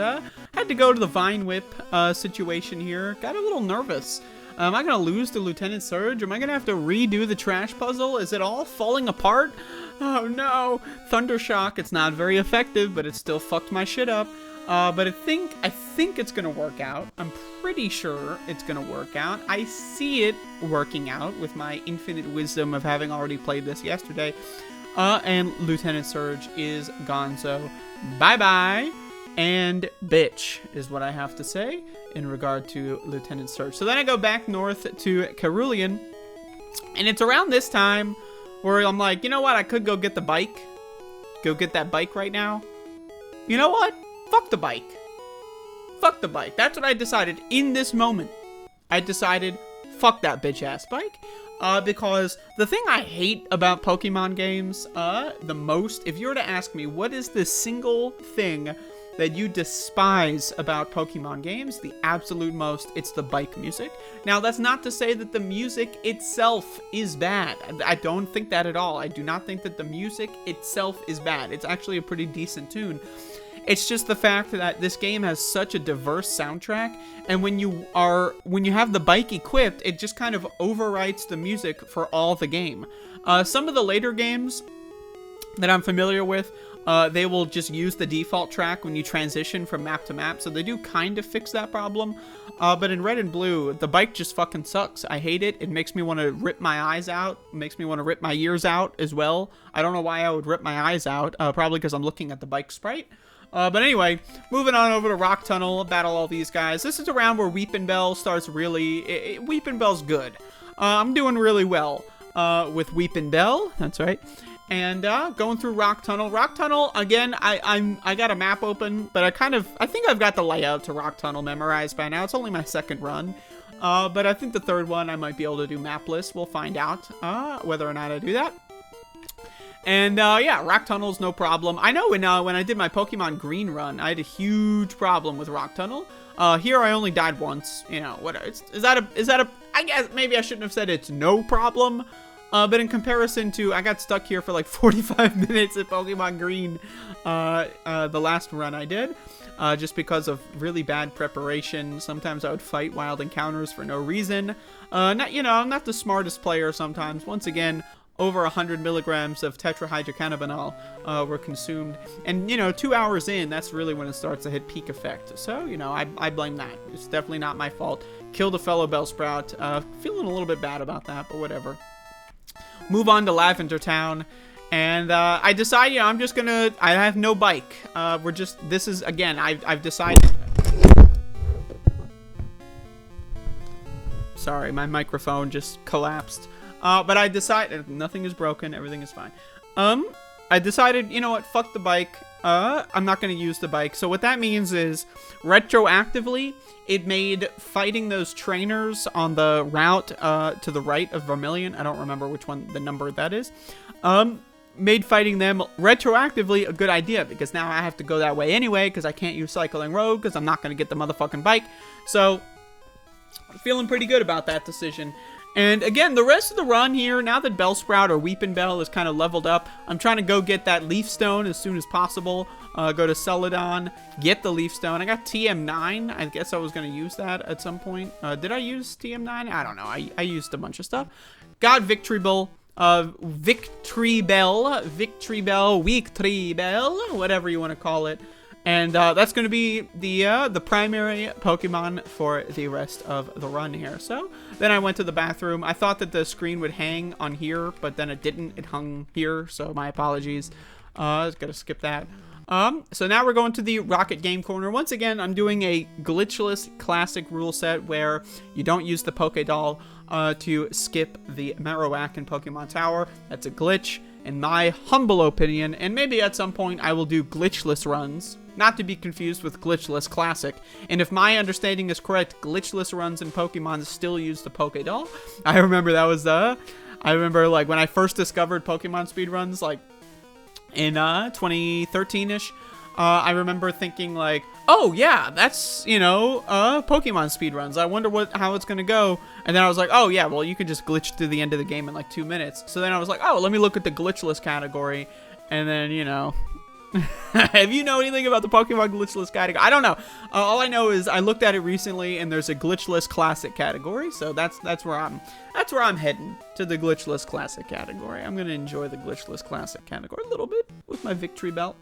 had to go to the Vine Whip situation here. Got a little nervous. Am I going to lose to Lieutenant Surge? Am I going to have to redo the trash puzzle? Is it all falling apart? Oh no! Thundershock, it's not very effective, but it still fucked my shit up. But I think it's gonna work out. I'm pretty sure it's gonna work out. I see it working out with my infinite wisdom of having already played this yesterday. And Lieutenant Surge is gonzo. Bye-bye. And bitch is what I have to say in regard to Lieutenant Surge. So then I go back north to Cerulean, and it's around this time where I'm like, you know what? I could go get the bike. Go get that bike right now. You know what? Fuck the bike. Fuck the bike. That's what I decided in this moment. I decided, fuck that bitch-ass bike. Because the thing I hate about Pokemon games the most, if you were to ask me, what is the single thing that you despise about Pokemon games, the absolute most, it's the bike music. Now, that's not to say that the music itself is bad. I don't think that at all. I do not think that the music itself is bad. It's actually a pretty decent tune. It's just the fact that this game has such a diverse soundtrack, and when you have the bike equipped, it just kind of overwrites the music for all the game. Some of the later games that I'm familiar with, they will just use the default track when you transition from map to map, so they do kind of fix that problem. But in Red and Blue, the bike just fucking sucks. I hate it. It makes me want to rip my eyes out. It makes me want to rip my ears out as well. I don't know why I would rip my eyes out. Probably because I'm looking at the bike sprite. But anyway, moving on over to Rock Tunnel, battle all these guys. This is around where Weepinbell starts really... Weepinbell's good. I'm doing really well with Weepinbell. That's right. And going through Rock Tunnel. Rock Tunnel, again, I got a map open, but I think I've got the layout to Rock Tunnel memorized by now. It's only my second run. But I think the third one I might be able to do mapless. We'll find out whether or not I do that. And, yeah, Rock Tunnel's no problem. I know when I did my Pokemon Green run, I had a huge problem with Rock Tunnel. Here I only died once. You know, what is that a, I guess maybe I shouldn't have said it's no problem. But in comparison to, I got stuck here for like 45 minutes at Pokemon Green, the last run I did. Just because of really bad preparation. Sometimes I would fight wild encounters for no reason. I'm not the smartest player sometimes. Once again, over 100 milligrams of tetrahydrocannabinol were consumed. And, 2 hours in, that's really when it starts to hit peak effect. So, I blame that. It's definitely not my fault. Killed a fellow Bellsprout. Feeling a little bit bad about that, but whatever. Move on to Lavender Town. And I decide, I'm just going to... I have no bike. This is, again, I've decided... Sorry, my microphone just collapsed. But I decided, nothing is broken, everything is fine. I decided, you know what, fuck the bike. I'm not going to use the bike. So what that means is, retroactively, it made fighting those trainers on the route to the right of Vermilion, I don't remember which one, the number that is, made fighting them retroactively a good idea, because now I have to go that way anyway, because I can't use Cycling Road, because I'm not going to get the motherfucking bike. So, feeling pretty good about that decision. And again, the rest of the run here, now that Bellsprout or Weepinbell is kind of leveled up, I'm trying to go get that Leaf Stone as soon as possible. Go to Celadon, get the Leaf Stone. I got TM9. I guess I was going to use that at some point. Did I use TM9? I don't know. I used a bunch of stuff. Got Victreebel. Victreebel, whatever you want to call it. And that's going to be the primary Pokemon for the rest of the run here. So then I went to the bathroom. I thought that the screen would hang on here, but then it didn't. It hung here, so my apologies. I was going to skip that. So now we're going to the Rocket Game Corner. Once again, I'm doing a glitchless classic rule set where you don't use the Pokédoll to skip the Marowak in Pokemon Tower. That's a glitch, in my humble opinion. And maybe at some point I will do glitchless runs. Not to be confused with Glitchless Classic. And if my understanding is correct, glitchless runs in Pokemon still use the Pokédoll. I remember that was I remember like when I first discovered Pokemon speedruns, like in 2013-ish, I remember thinking like, oh yeah, that's, you know, Pokemon speedruns. I wonder how it's gonna go. And then I was like, oh yeah, well you can just glitch through the end of the game in like 2 minutes. So then I was like, oh, let me look at the glitchless category. And then, you know, have you know anything about the Pokemon glitchless category? I don't know. All I know is I looked at it recently, and there's a glitchless classic category. So that's where I'm heading, to the glitchless classic category. I'm gonna enjoy the glitchless classic category a little bit with my Victreebel.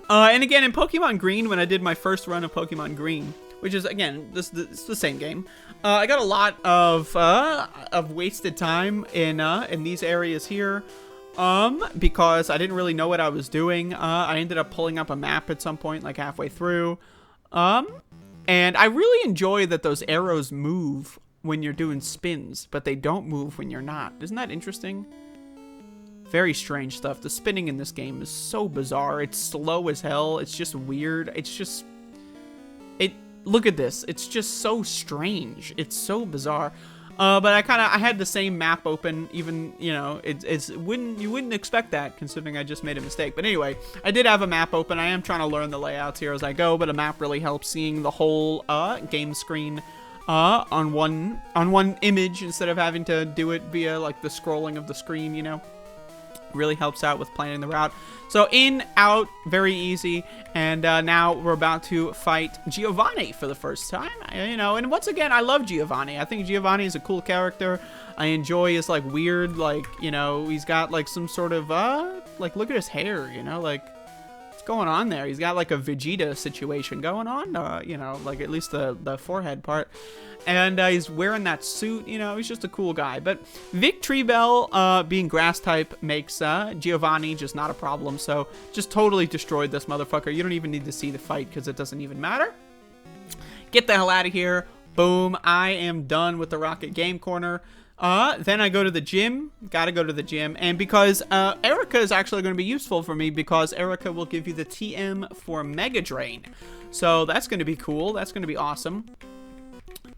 And again, in Pokemon Green, when I did my first run of Pokemon Green, which is again it's the same game, I got a lot of wasted time in these areas here. Because I didn't really know what I was doing. I ended up pulling up a map at some point, like halfway through. And I really enjoy that those arrows move when you're doing spins, but they don't move when you're not. Isn't that interesting? Very strange stuff. The spinning in this game is so bizarre. It's slow as hell. It's just weird. It's just... Look at this. It's just so strange. It's so bizarre. But I had the same map open, even, you know, you wouldn't expect that considering I just made a mistake. But anyway, I did have a map open. I am trying to learn the layouts here as I go, but a map really helps seeing the whole game screen on one image instead of having to do it via like the scrolling of the screen, you know. Really helps out with planning the route. So in, out, very easy. And now we're about to fight Giovanni for the first time. You know, and once again, I love Giovanni. I think Giovanni is a cool character. I enjoy his like weird, like, you know, he's got like some sort of like, look at his hair, you know, like what's going on there? He's got like a Vegeta situation going on, you know, like at least the forehead part. And he's wearing that suit, you know, he's just a cool guy. But Victreebel, being grass type, makes Giovanni just not a problem. So just totally destroyed this motherfucker. You don't even need to see the fight because it doesn't even matter. Get the hell out of here. Boom. I am done with the Rocket Game Corner. Then I go to the gym. Gotta go to the gym. And because Erica is actually going to be useful for me because Erica will give you the TM for Mega Drain. So that's going to be cool. That's going to be awesome.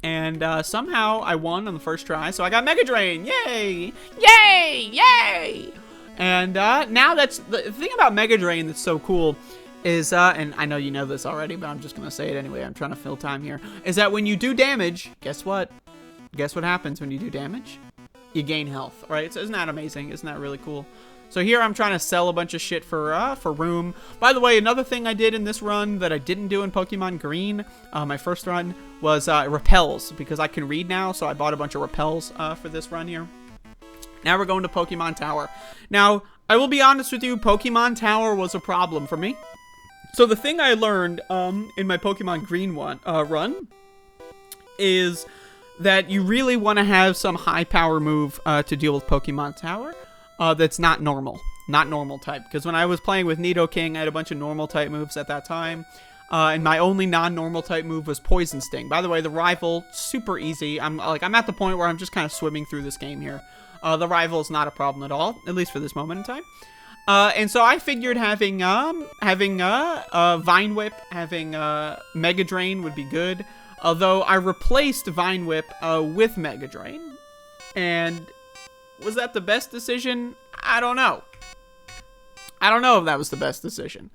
And somehow I won on the first try, so I got Mega Drain. Yay! Yay! Yay! And now that's the thing about Mega Drain that's so cool is, and I know you know this already, but I'm just gonna say it anyway. I'm trying to fill time here. Is that when you do damage, guess what? Guess what happens when you do damage? You gain health, right? So isn't that amazing? Isn't that really cool? So here I'm trying to sell a bunch of shit for room. By the way, another thing I did in this run that I didn't do in Pokemon Green, my first run, was repels, because I can read now, so I bought a bunch of repels for this run here. Now we're going to Pokemon Tower. Now, I will be honest with you, Pokemon Tower was a problem for me. So the thing I learned in my Pokemon Green run is that you really want to have some high power move to deal with Pokemon Tower. That's not normal type. Because when I was playing with Nidoking, I had a bunch of normal type moves at that time. And my only non-normal type move was Poison Sting. By the way, the rival, super easy. I'm at the point where I'm just kind of swimming through this game here. The rival is not a problem at all, at least for this moment in time. And so I figured having Vine Whip, having Mega Drain would be good. Although I replaced Vine Whip with Mega Drain. And was that the best decision? I don't know. I don't know if that was the best decision.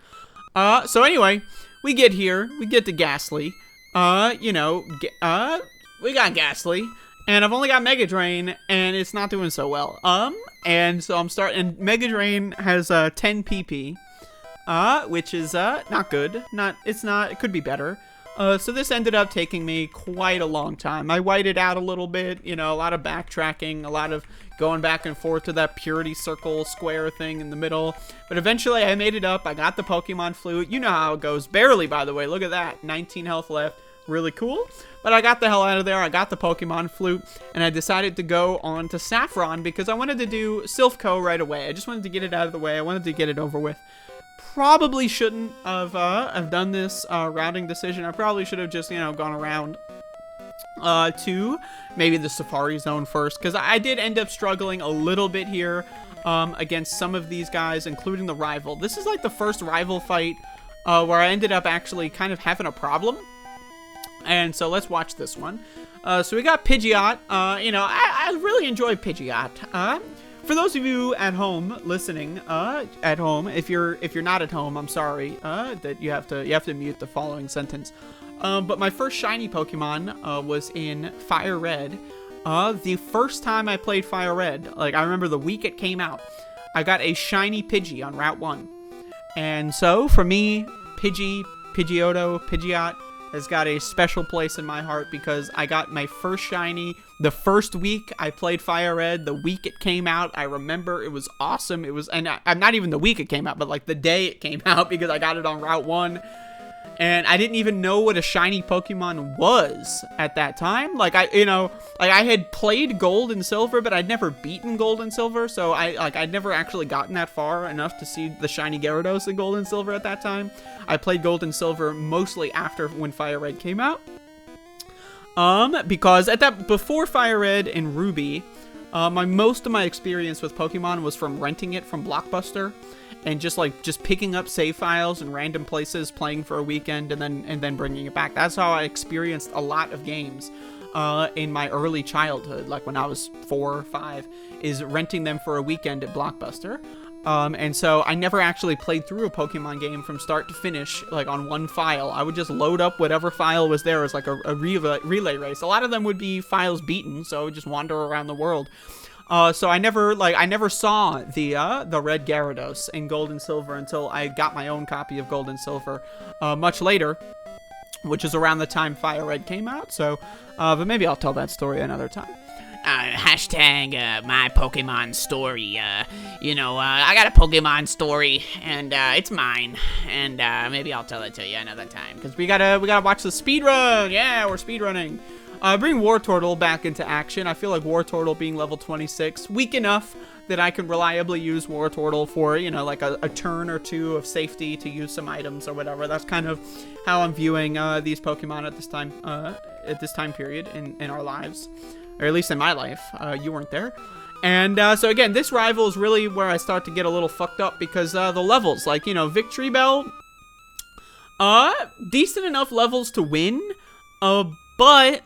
So anyway, we get here. We get to Ghastly. You know, we got Ghastly. And I've only got Mega Drain, and it's not doing so well. And so I'm starting... Mega Drain has 10 PP, which is not good. It could be better. So this ended up taking me quite a long time. I whited out a little bit, you know, a lot of backtracking, a lot of going back and forth to that purity circle square thing in the middle. But eventually I made it up. I got the Pokemon Flute. You know how it goes. Barely, by the way. Look at that. 19 health left. Really cool. But I got the hell out of there. I got the Pokemon Flute. And I decided to go on to Saffron because I wanted to do Silphco right away. I just wanted to get it out of the way. I wanted to get it over with. Probably shouldn't have done this routing decision. I probably should have just, you know, gone around to maybe the Safari Zone first, because I did end up struggling a little bit here against some of these guys, including the rival. This is like the first rival fight where I ended up actually kind of having a problem. And so let's watch this one. So we got Pidgeot. You know, I really enjoy Pidgeot. For those of you at home listening, at home, if you're not at home, I'm sorry that you have to mute the following sentence. But my first shiny Pokemon was in Fire Red. The first time I played Fire Red, like I remember the week it came out, I got a shiny Pidgey on Route 1. And so for me, Pidgeot has got a special place in my heart because I got my first shiny the first week I played Fire Red. The week it came out, I remember it was awesome. It was, and I'm not even the week it came out, but like the day it came out because I got it on Route 1. And I didn't even know what a shiny Pokemon was at that time. Like I had played Gold and Silver, but I'd never beaten Gold and Silver, so I'd never actually gotten that far enough to see the shiny Gyarados in Gold and Silver at that time. I played Gold and Silver mostly after when Fire Red came out. Because before Fire Red and Ruby, most of my experience with Pokemon was from renting it from Blockbuster. And just picking up save files in random places, playing for a weekend, and then bringing it back. That's how I experienced a lot of games in my early childhood, like when I was 4 or 5, is renting them for a weekend at Blockbuster. And so I never actually played through a Pokemon game from start to finish, like on one file. I would just load up whatever file was there as like a relay race. A lot of them would be files beaten, so I would just wander around the world. So I never saw the red Gyarados in Gold and Silver until I got my own copy of Gold and Silver much later, which is around the time Fire Red came out. So, but maybe I'll tell that story another time. Hashtag my Pokemon story. I got a Pokemon story, and it's mine. And maybe I'll tell it to you another time. Because we gotta watch the speedrun. Yeah, we're speedrunning. Bring Wartortle back into action. I feel like Wartortle being level 26, weak enough that I can reliably use Wartortle for, like a turn or two of safety to use some items or whatever. That's kind of how I'm viewing these Pokemon at this time period in our lives, or at least in my life. You weren't there. And so again, this rival is really where I start to get a little fucked up because the levels, like, Victreebel, decent enough levels to win, but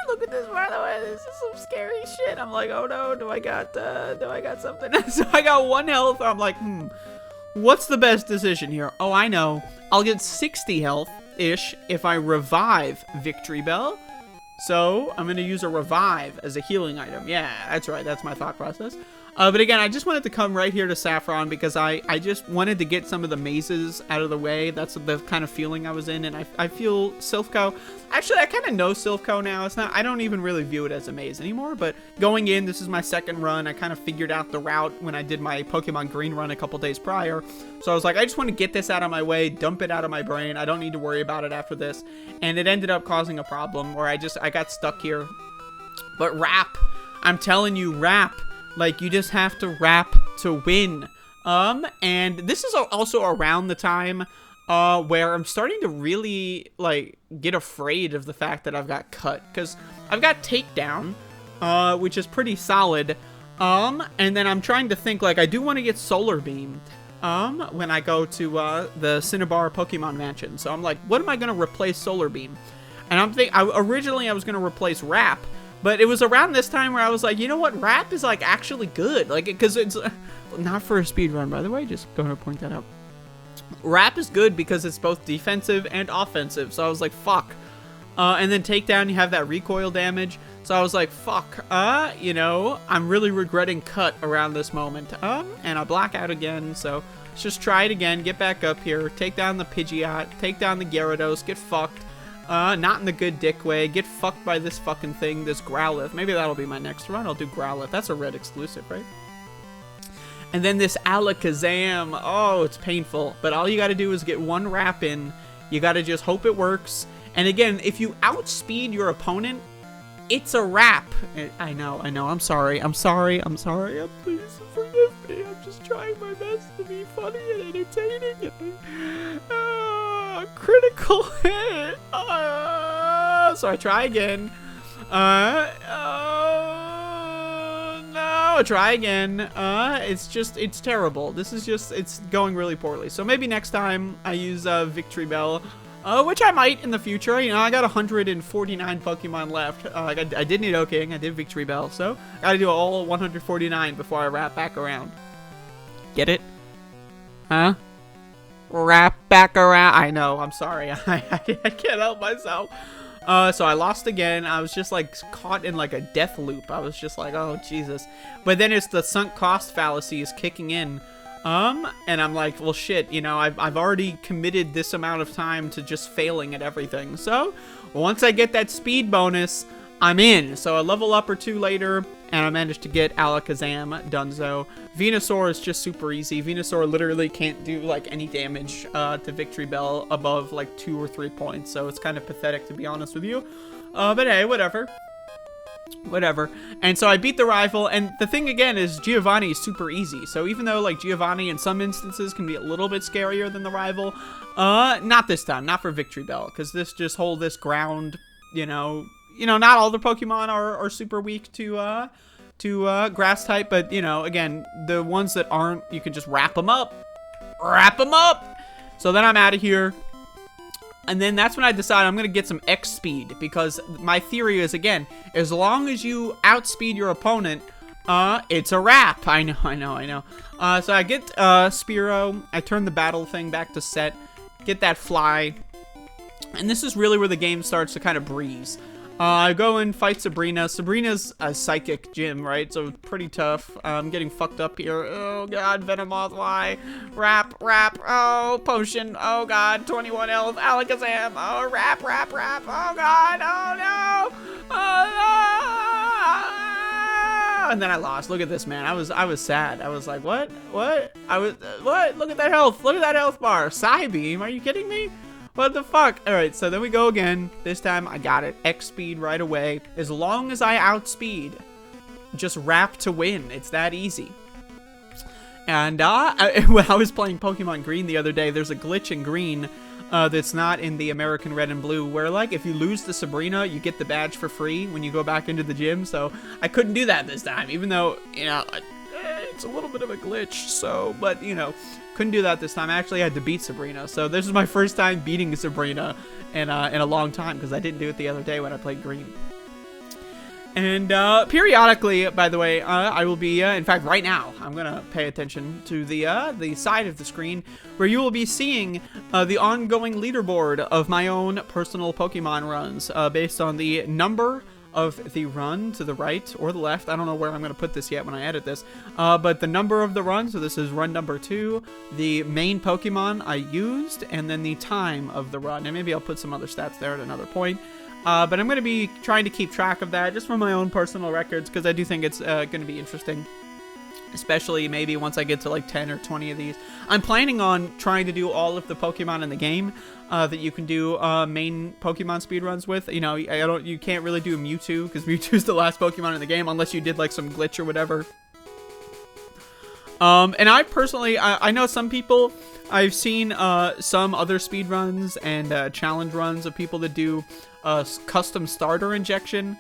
look at this, by the way. This is some scary shit. I'm like, oh no, do I got something? So I got 1 health. I'm like, what's the best decision here? Oh, I know. I'll get 60 health-ish if I revive Victreebel. So I'm going to use a revive as a healing item. Yeah, that's right. That's my thought process. But again, I just wanted to come right here to Saffron because I just wanted to get some of the mazes out of the way. That's the kind of feeling I was in, and I feel Silphco. Actually, I kind of know Silphco now. I don't even really view it as a maze anymore, but going in, this is my second run. I kind of figured out the route when I did my Pokemon Green run a couple days prior. So I was like, I just want to get this out of my way, dump it out of my brain. I don't need to worry about it after this. And it ended up causing a problem where I got stuck here. But Wrap, I'm telling you, Wrap. Like, you just have to Wrap to win. And this is also around the time where I'm starting to really, like, get afraid of the fact that I've got Cut. Because I've got Takedown, which is pretty solid. And then I'm trying to think, like, I do want to get Solar Beam when I go to the Cinnabar Pokemon Mansion. So I'm like, what am I going to replace Solar Beam? And I'm thinking, originally I was going to replace Wrap. But it was around this time where I was like, you know what? Wrap is, like, actually good. Like, because it's not for a speedrun, by the way. Just going to point that out. Wrap is good because it's both defensive and offensive. So I was like, fuck. And then Takedown, you have that recoil damage. So I was like, fuck. I'm really regretting Cut around this moment. And I black out again. So let's just try it again. Get back up here. Take down the Pidgeot. Take down the Gyarados. Get fucked. Not in the good dick way. Get fucked by this fucking thing, this Growlithe. Maybe that'll be my next run. I'll do Growlithe. That's a red exclusive, right? And then this Alakazam. Oh, it's painful. But all you gotta do is get 1 Wrap in. You gotta just hope it works. And again, if you outspeed your opponent, it's a Wrap. I know. I'm sorry. Please forgive me. I'm just trying my best to be funny and entertaining. Critical hit. So I try again. No, try again. It's terrible. It's going really poorly. So maybe next time I use Victreebel. Which I might in the future. You know, I got 149 Pokemon left. I did Nidoking, I did Victreebel, so I gotta do all 149 before I wrap back around. Get it? Huh? Wrap back around. I know, I'm sorry. I can't help myself. So I lost again. I was just like caught in like a death loop. I was just like, oh Jesus. But then it's the sunk cost fallacy is kicking in. And I'm like, well shit, you know, I've already committed this amount of time to just failing at everything. So once I get that speed bonus, I'm in. So a level up or two later, and I managed to get Alakazam Dunzo. Venusaur is just super easy. Venusaur literally can't do like any damage to Victreebel above like 2 or 3 points. So it's kind of pathetic, to be honest with you. But hey, whatever. And so I beat the rival, and the thing again is Giovanni is super easy. So even though like Giovanni in some instances can be a little bit scarier than the rival, not this time, not for Victreebel, because this hold this ground, you know, not all the Pokemon are super weak to grass type, but you know, again, the ones that aren't, you can just wrap them up. So then I'm out of here. And then that's when I decide I'm going to get some X speed, because my theory is, again, as long as you outspeed your opponent, it's a wrap. I know. So I get Spearow, I turn the battle thing back to set, get that fly, and this is really where the game starts to kind of breeze. I go and fight Sabrina. Sabrina's a psychic gym, right? So pretty tough. I'm getting fucked up here. Oh god, Venomoth, why? Wrap. Oh, potion. Oh god, 21 health. Alakazam. Oh, wrap. Oh god, oh no. Oh no. And then I lost. Look at this, man. I was sad. I was like, what? What? What? Look at that health. Look at that health bar. Psybeam. Are you kidding me? What the fuck? Alright, so then we go again. This time I got it. X speed right away. As long as I outspeed, just wrap to win. It's that easy. And when I was playing Pokemon Green the other day, there's a glitch in Green that's not in the American Red and Blue, where like if you lose the Sabrina, you get the badge for free when you go back into the gym. So I couldn't do that this time, even though, you know, it's a little bit of a glitch. So, but you know, couldn't do that this time. I actually had to beat Sabrina. So this is my first time beating Sabrina in a long time, because I didn't do it the other day when I played Green. And periodically, by the way, I will be, in fact, right now, I'm going to pay attention to the side of the screen where you will be seeing the ongoing leaderboard of my own personal Pokemon runs based on the number of the run to the right or the left. I don't know where I'm going to put this yet when I edit this, but the number of the run, so this is run number 2, the main Pokemon I used, and then the time of the run, and maybe I'll put some other stats there at another point. But I'm going to be trying to keep track of that just for my own personal records, because I do think it's going to be interesting, especially maybe once I get to like 10 or 20 of these. I'm planning on trying to do all of the Pokemon in the game that you can do main Pokemon speedruns with. You know, you can't really do Mewtwo, because Mewtwo's the last Pokemon in the game, unless you did like some glitch or whatever. And I personally, I know some people, I've seen some other speedruns and challenge runs of people that do custom starter injection.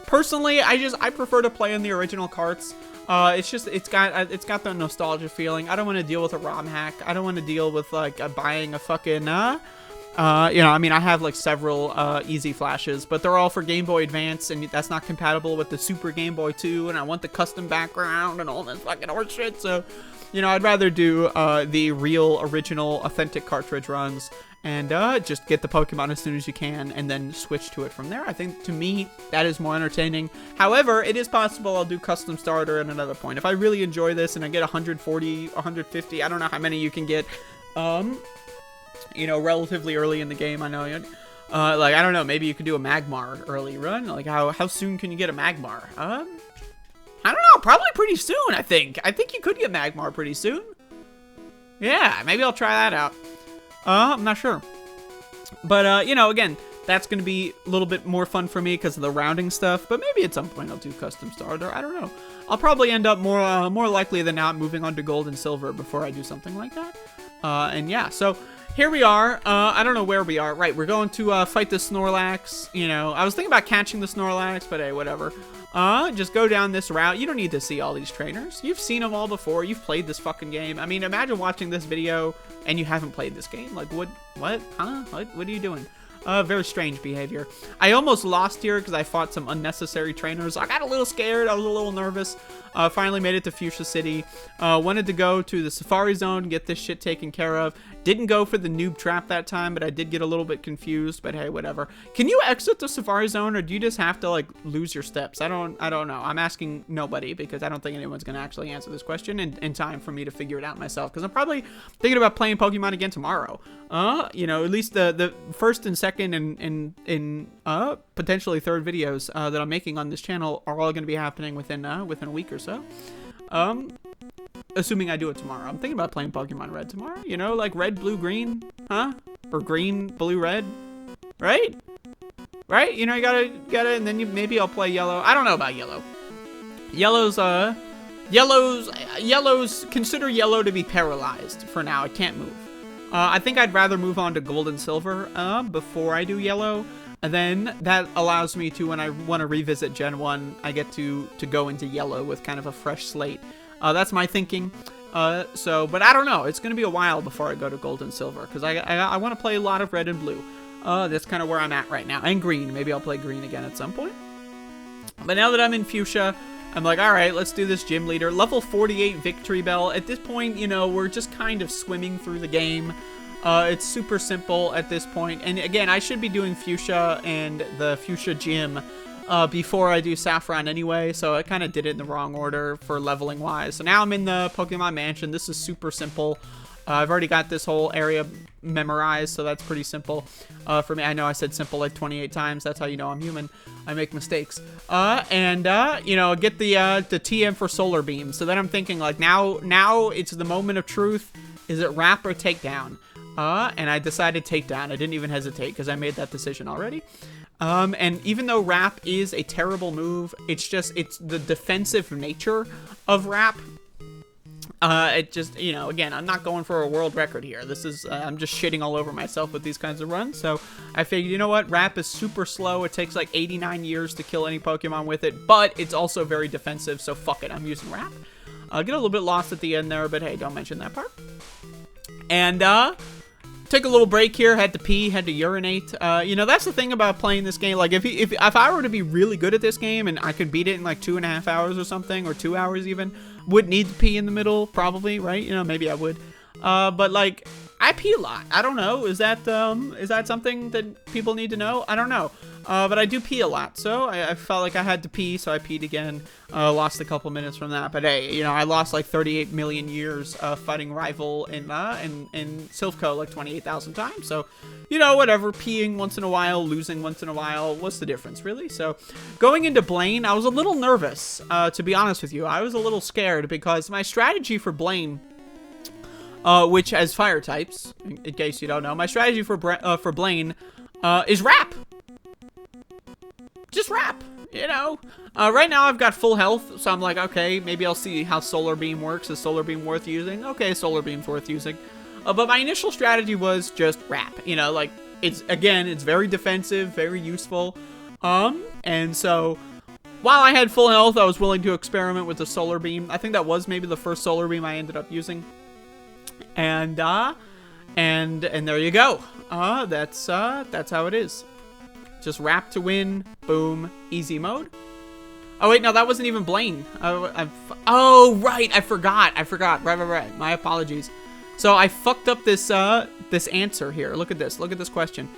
Personally, I prefer to play in the original carts. It's got the nostalgia feeling. I don't want to deal with a ROM hack. I don't want to deal with like buying a fucking you know, I mean, I have like several Easy Flashes, but they're all for Game Boy Advance, and that's not compatible with the Super Game Boy 2, and I want the custom background and all this fucking horse shit. So, you know, I'd rather do the real, original, authentic cartridge runs and just get the Pokemon as soon as you can and then switch to it from there. I think, to me, that is more entertaining. However, it is possible I'll do custom starter at another point. If I really enjoy this and I get 140, 150, I don't know how many you can get, you know, relatively early in the game. I know, like, I don't know, maybe you could do a Magmar early run. Like, how soon can you get a Magmar? I don't know, probably pretty soon, I think. I think you could get Magmar pretty soon. Yeah, maybe I'll try that out. I'm not sure. But, you know, again, that's going to be a little bit more fun for me because of the rounding stuff. But maybe at some point I'll do custom starter. I don't know. I'll probably end up more likely than not moving on to gold and silver before I do something like that. And yeah, so here we are. I don't know where we are. Right, we're going to fight the Snorlax. You know, I was thinking about catching the Snorlax, but hey, whatever. Just go down this route. You don't need to see all these trainers. You've seen them all before. You've played this fucking game. I mean, imagine watching this video and you haven't played this game. Like, what? Huh? What are you doing? Very strange behavior. I almost lost here because I fought some unnecessary trainers. I got a little scared. I was a little nervous. Finally made it to Fuchsia City. Wanted to go to the Safari Zone, get this shit taken care of. Didn't go for the noob trap that time, but I did get a little bit confused, but hey, whatever. Can you exit the Safari Zone, or do you just have to, like, lose your steps? I don't know. I'm asking nobody, because I don't think anyone's going to actually answer this question in time for me to figure it out myself, because I'm probably thinking about playing Pokemon again tomorrow. You know, at least the first and second and potentially third videos that I'm making on this channel are all going to be happening within a week or so. Assuming I do it tomorrow. I'm thinking about playing Pokemon Red tomorrow. You know, like red, blue, green, huh? Or green, blue, red, right? Right? You know, you gotta, and then maybe I'll play yellow. I don't know about yellow. Yellow's, consider yellow to be paralyzed for now. It can't move. I think I'd rather move on to gold and silver, before I do yellow. And then that allows me to, when I want to revisit Gen 1, I get to go into yellow with kind of a fresh slate. That's my thinking. But I don't know. It's going to be a while before I go to gold and silver, because I want to play a lot of red and blue. That's kind of where I'm at right now. And green. Maybe I'll play green again at some point. But now that I'm in Fuchsia, I'm like, all right, let's do this gym leader. Level 48 Victreebel. At this point, you know, we're just kind of swimming through the game. It's super simple at this point. And again, I should be doing Fuchsia and the Fuchsia gym before I do Saffron anyway, so I kind of did it in the wrong order for leveling wise. So now I'm in the Pokemon Mansion. This is super simple. I've already got this whole area memorized, so that's pretty simple for me. I know I said simple like 28 times. That's how you know I'm human. I make mistakes. You know, get the TM for Solar Beam. So then I'm thinking, like, now it's the moment of truth. Is it wrap or takedown? And I decided takedown. I didn't even hesitate because I made that decision already. And even though wrap is a terrible move, it's the defensive nature of wrap. It just, you know, again, I'm not going for a world record here. This is, I'm just shitting all over myself with these kinds of runs. So I figured, you know what? Wrap is super slow. It takes like 89 years to kill any Pokemon with it, but it's also very defensive. So fuck it. I'm using wrap. I'll get a little bit lost at the end there, but hey, don't mention that part. And, take a little break here, had to pee, had to urinate. You know, that's the thing about playing this game. Like, if I were to be really good at this game and I could beat it in like 2.5 hours or something, or 2 hours even, would need to pee in the middle, probably, right? You know, maybe I would. But like, I pee a lot. I don't know. Is that something that people need to know? I don't know. But I do pee a lot, so I felt like I had to pee, so I peed again. Lost a couple minutes from that, but hey, you know, I lost like 38 million years fighting rival in Silphco like 28,000 times. So, you know, whatever. Peeing once in a while, losing once in a while. What's the difference, really? So, going into Blaine, I was a little nervous. To be honest with you, I was a little scared because my strategy for Blaine, which has fire types, in case you don't know, my strategy for Blaine is wrap. Just wrap, you know. Right now I've got full health, so I'm like, okay, maybe I'll see how Solar Beam works. Is Solar Beam worth using? Okay, Solar Beam's worth using. But my initial strategy was just wrap. You know, like, it's very defensive, very useful. And so, while I had full health, I was willing to experiment with the Solar Beam. I think that was maybe the first Solar Beam I ended up using. And there you go. That's how it is. Just wrap to win. Boom. Easy mode. Oh, wait. No, that wasn't even Blaine. Oh, right. I forgot. Right. My apologies. So I fucked up this answer here. Look at this. Look at this question.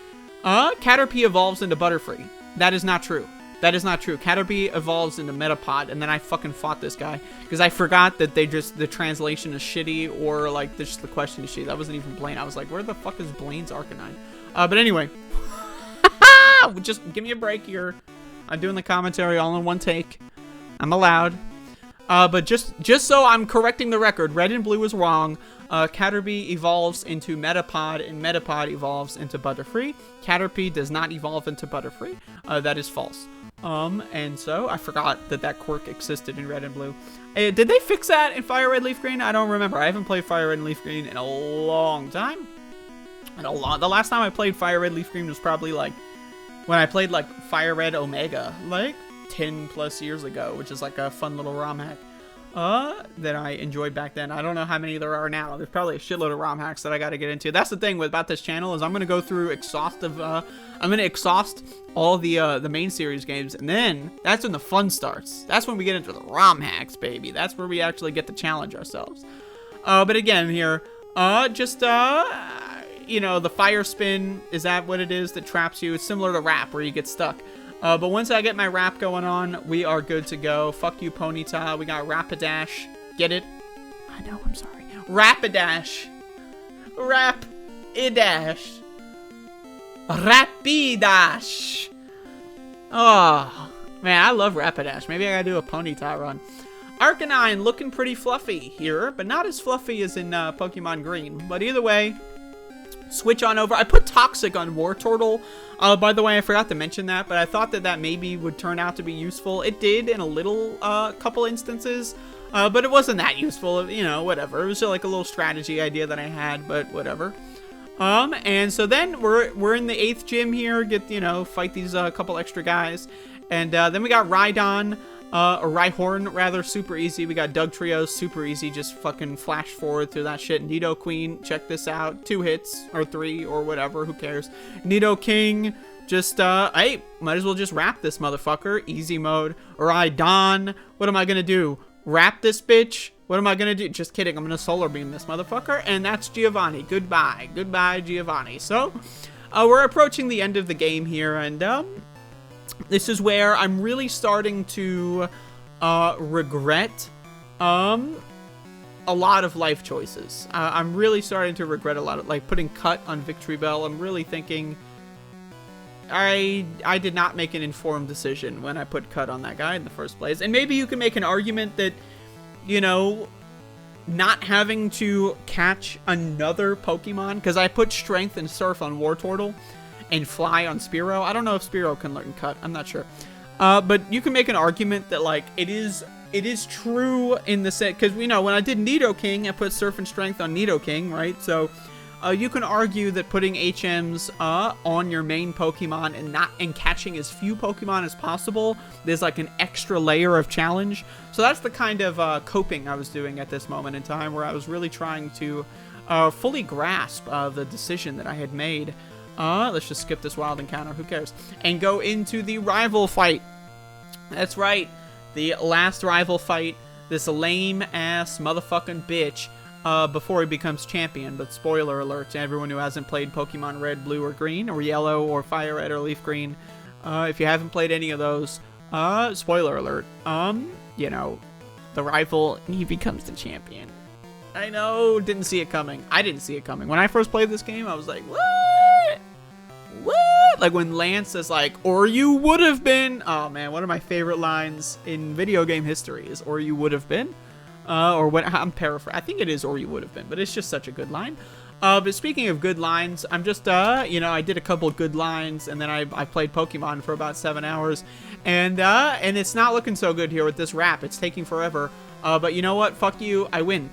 Caterpie evolves into Butterfree. That is not true. That is not true. Caterpie evolves into Metapod, and then I fucking fought this guy because I forgot that the translation is shitty, or like just the question is shitty. That wasn't even Blaine. I was like, where the fuck is Blaine's Arcanine? But anyway. Just give me a break here. I'm doing the commentary all in one take. I'm allowed. But just so I'm correcting the record, red and blue is wrong. Caterpie evolves into Metapod, and Metapod evolves into Butterfree. Caterpie does not evolve into Butterfree. That is false. And so I forgot that quirk existed in red and blue. Did they fix that in Fire Red Leaf Green? I don't remember. I haven't played Fire Red and Leaf Green in a long time. The last time I played Fire Red Leaf Green was probably like when I played like Fire Red Omega, like 10 plus years ago, which is like a fun little ROM hack that I enjoyed back then. I don't know how many there are now. There's probably a shitload of ROM hacks that I got to get into. That's the thing about this channel is I'm going to go through I'm going to exhaust all the main series games, and then that's when the fun starts. That's when we get into the ROM hacks, baby. That's where we actually get to challenge ourselves. But again here, you know, the fire spin, is that what it is that traps you? It's similar to rap, where you get stuck. But once I get my rap going on, we are good to go. Fuck you, Ponyta. We got Rapidash. Get it? I know, I'm sorry. Rapidash. Rapidash. Rapidash. Oh, man, I love Rapidash. Maybe I gotta do a Ponyta run. Arcanine looking pretty fluffy here, but not as fluffy as in Pokemon Green. But either way, switch on over. I put Toxic on Wartortle. By the way, I forgot to mention that, but I thought that maybe would turn out to be useful. It did in a little couple instances, but it wasn't that useful. You know, whatever. It was just like a little strategy idea that I had, but whatever. And so then we're in the 8th gym here. Fight these couple extra guys, and then we got Rhydon. Or Rhyhorn, rather, super easy. We got Dugtrio, super easy. Just fucking flash forward through that shit. Nidoqueen, check this out. 2 hits, or 3, or whatever, who cares. Nidoking, just, hey, might as well just wrap this motherfucker. Easy mode. Rhydon, what am I gonna do? Wrap this bitch? What am I gonna do? Just kidding, I'm gonna Solar Beam this motherfucker. And that's Giovanni. Goodbye. Goodbye, Giovanni. So, we're approaching the end of the game here, and, this is where I'm really starting to regret a lot of life choices. I'm really starting to regret a lot of, like, putting Cut on Victreebel. I'm really thinking I did not make an informed decision when I put Cut on that guy in the first place. And maybe you can make an argument that, you know, not having to catch another Pokemon, because I put Strength and Surf on Wartortle and Fly on Spearow. I don't know if Spearow can learn Cut. I'm not sure. But you can make an argument that, like, it is true in the set, because, you know, when I did Nidoking, I put Surf and Strength on Nidoking, right? So you can argue that putting HMs on your main Pokemon and catching as few Pokemon as possible, there's like an extra layer of challenge. So that's the kind of coping I was doing at this moment in time, where I was really trying to fully grasp the decision that I had made. Let's just skip this wild encounter, who cares? And go into the rival fight. That's right, the last rival fight. This lame-ass motherfucking bitch before he becomes champion. But spoiler alert to everyone who hasn't played Pokemon Red, Blue, or Green, or Yellow, or Fire Red, or Leaf Green. If you haven't played any of those, spoiler alert, you know, the rival, he becomes the champion. I know, didn't see it coming. I didn't see it coming. When I first played this game, I was like, what? What? Like when Lance is like, or you would have been. Oh man, one of my favorite lines in video game history is, or you would have been. Or what, I'm paraphrasing. I think it is, or you would have been, but it's just such a good line. But speaking of good lines, I'm just, you know, I did a couple good lines, and then I played Pokemon for about 7 hours, and it's not looking so good here with this rap. It's taking forever. But you know what? Fuck you, I win.